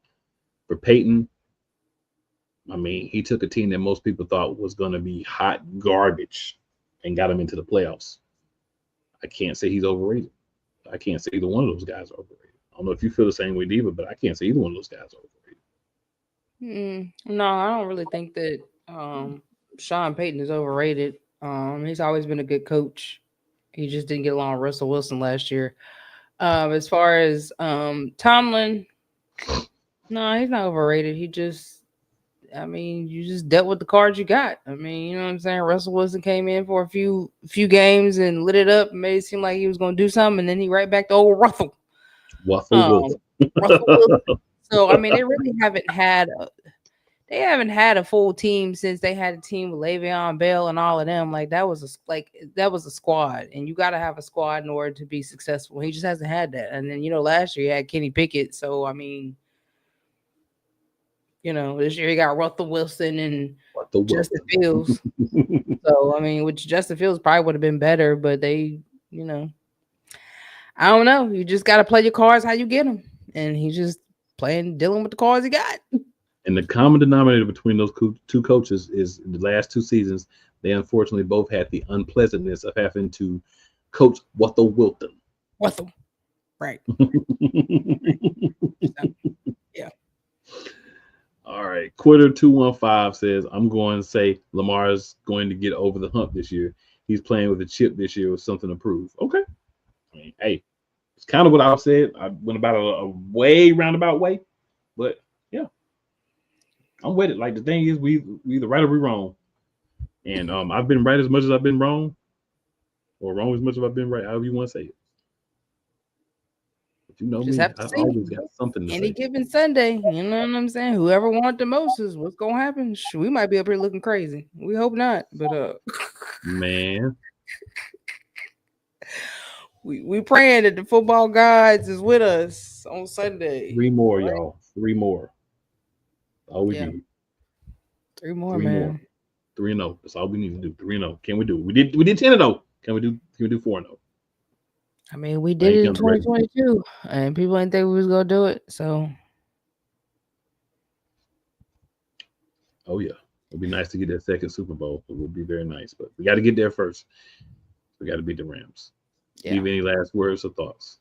For Payton, I mean, he took a team that most people thought was going to be hot garbage and got him into the playoffs. I can't say he's overrated. I can't say either one of those guys are overrated. I don't know if you feel the same way, Diva, but I can't say either one of those guys are overrated. No, I don't really think that Sean Payton is overrated. He's always been a good coach. He just didn't get along with Russell Wilson last year. As far as Tomlin, no, he's not overrated. You just dealt with the cards you got. I mean, you know what I'm saying? Russell Wilson came in for a few games and lit it up and made it seem like he was going to do something, and then he right back to old Russell. Russell Wilson. So, I mean, they really haven't had a full team since they had a team with Le'Veon Bell and all of them. Like that was a squad, and you got to have a squad in order to be successful. He just hasn't had that. And then, you know, last year he had Kenny Pickett. So, I mean, you know, this year he got Russell Wilson and Justin Fields. So, I mean, which Justin Fields probably would have been better, but they, you know, I don't know. You just got to play your cards how you get them. And he's just dealing with the cards he got. And the common denominator between those two coaches is the last 2 seasons, they unfortunately both had the unpleasantness of having to coach Russell Wilson. Russell. Right. Yeah. All right. Quitter215 says, I'm going to say Lamar's going to get over the hump this year. He's playing with a chip this year with something to prove. Okay. I mean, hey, it's kind of what I said. I went about a way roundabout way, but yeah, I'm with it. Like the thing is, we either right or we wrong, and I've been right as much as I've been wrong, or wrong as much as I've been right. However you want to say it. But you know just me, have to I see. always got something to Any say. given Sunday, you know what I'm saying? Whoever wants the most is what's gonna happen. We might be up here looking crazy. We hope not, but Man. We praying that the football gods is with us on Sunday. 3 more, Right? y'all. 3 more. All we Yeah. need. 3 more, 3 man. more. 3-0. That's all we need to do. 3-0. Can we do it? We did 10-0. Can we do 4-0? I mean, we did it in Ain't nothing ready. 2022, and people didn't think we was gonna do it. So Oh yeah. It'd be nice to get that second Super Bowl. It would be very nice, but we got to get there first. We got to beat the Rams. yeah. Leave any last words or thoughts?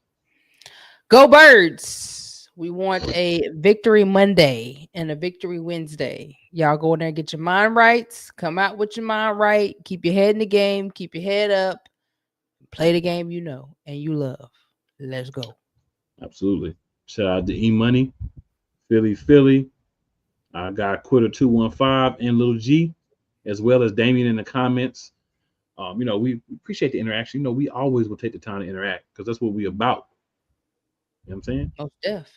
Go Birds! We want a victory Monday and a victory Wednesday. Y'all go in there and get your mind right. Come out with your mind right. Keep your head in the game. Keep your head up. Play the game you know and you love. Let's go. Absolutely. Shout out to E Money, Philly. Our guy Quitter 215 and Little G, as well as Damien in the comments. We appreciate the interaction. We always will take the time to interact because that's what we about. You know what I'm saying? Most def.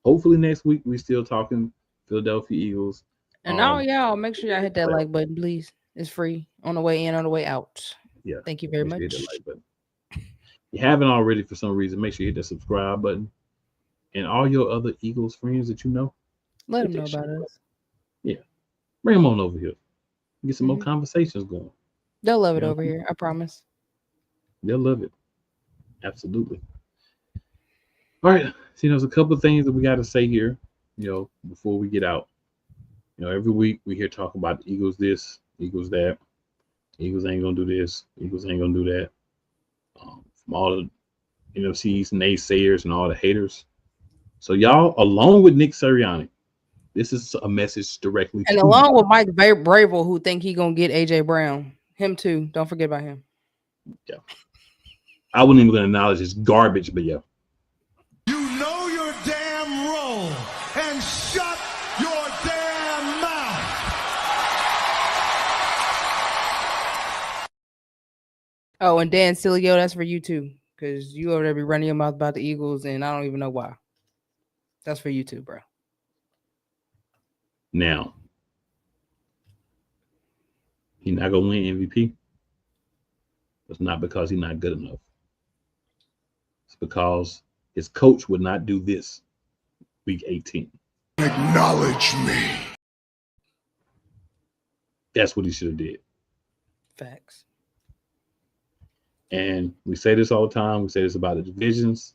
Hopefully next week we still talking Philadelphia Eagles. And all y'all, make sure y'all hit that like button, please. It's free on the way in, on the way out. Yeah. Thank you very Make much. sure you hit that like button. If you haven't already for some reason, make sure you hit that subscribe button. And all your other Eagles friends that you know, Let hit them know that shit about up. us. Yeah. Bring them on over here. Get some more conversations going. They'll love it Yeah. over here. I promise. They'll love it. Absolutely. All right. See, there's a couple of things that we got to say here, before we get out. Every week we hear talk about the Eagles this, Eagles that. Eagles ain't going to do this. Eagles ain't going to do that. From all the NFC's naysayers and all the haters. So y'all, along with Nick Sirianni, this is a message directly And to along you. with Mike Bravel, who think he gonna get AJ Brown. Him too. Don't forget about him. Yeah. I wouldn't even acknowledge his garbage, but yeah. You know your damn role and shut your damn mouth. Oh, and Dan Silio, that's for you too. Because you over there be running your mouth about the Eagles, and I don't even know why. That's for you too, bro. Now, he's not gonna win MVP. It's not because he's not good enough. It's because his coach would not do this week 18. Acknowledge me. That's what he should have did. Facts. And we say this all the time. We say this about the divisions.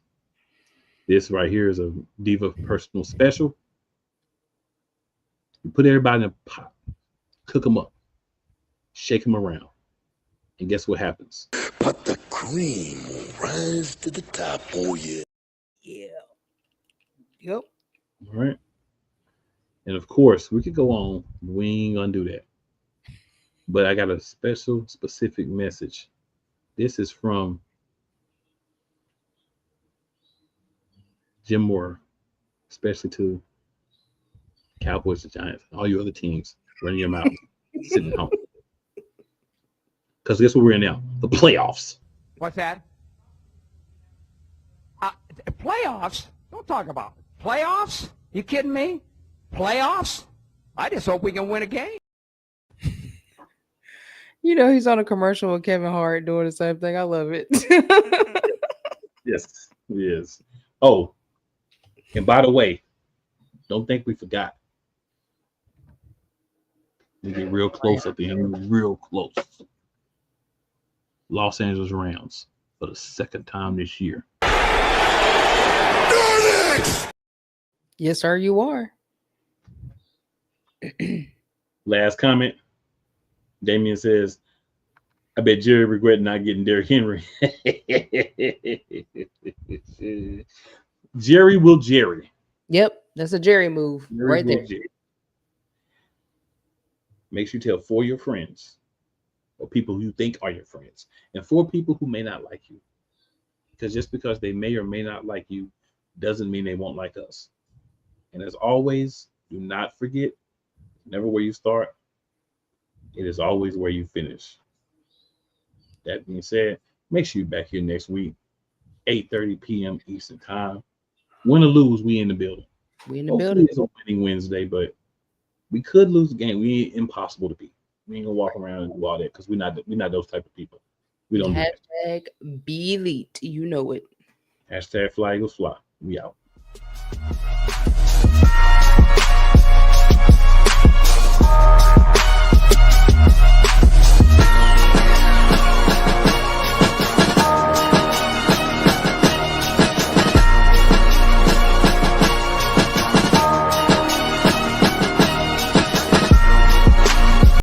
This right here is a Diva personal special. You put everybody in a pot, cook them up, shake them around, and guess what happens? But the cream will rise to the top. Oh, yeah. Yeah. Yep. All right. And of course, we could go on. We ain't gonna do that. But I got a special, specific message. This is from Jim Moore, especially to Cowboys and Giants, all you other teams running your mouth, sitting at home. Because guess what we're in now? The playoffs. What's that? Playoffs? Don't talk about it. Playoffs? You kidding me? Playoffs? I just hope we can win a game. He's on a commercial with Kevin Hart doing the same thing. I love it. Yes, he is. Oh, and by the way, don't think we forgot. We get real close at the end, real close. Los Angeles Rams for the second time this year. Yes, sir, you are. Last comment. Damien says, I bet Jerry regret not getting Derrick Henry. Jerry will Jerry. Yep, that's a Jerry move right there. Jerry. Make sure you tell 4 of your friends or people who you think are your friends and 4 people who may not like you. Because just because they may or may not like you doesn't mean they won't like us. And as always, do not forget, never where you start. It is always where you finish. That being said, make sure you're back here next week, 8:30 p.m. Eastern Time. Win or lose, we in the building. We in the Hopefully building. It's a winning Wednesday, but we could lose the game. We ain't impossible to beat. We ain't gonna walk around and do all that because we're not those type of people. We don't do that. Hashtag be elite. You know it. Hashtag fly Eagles fly. We out.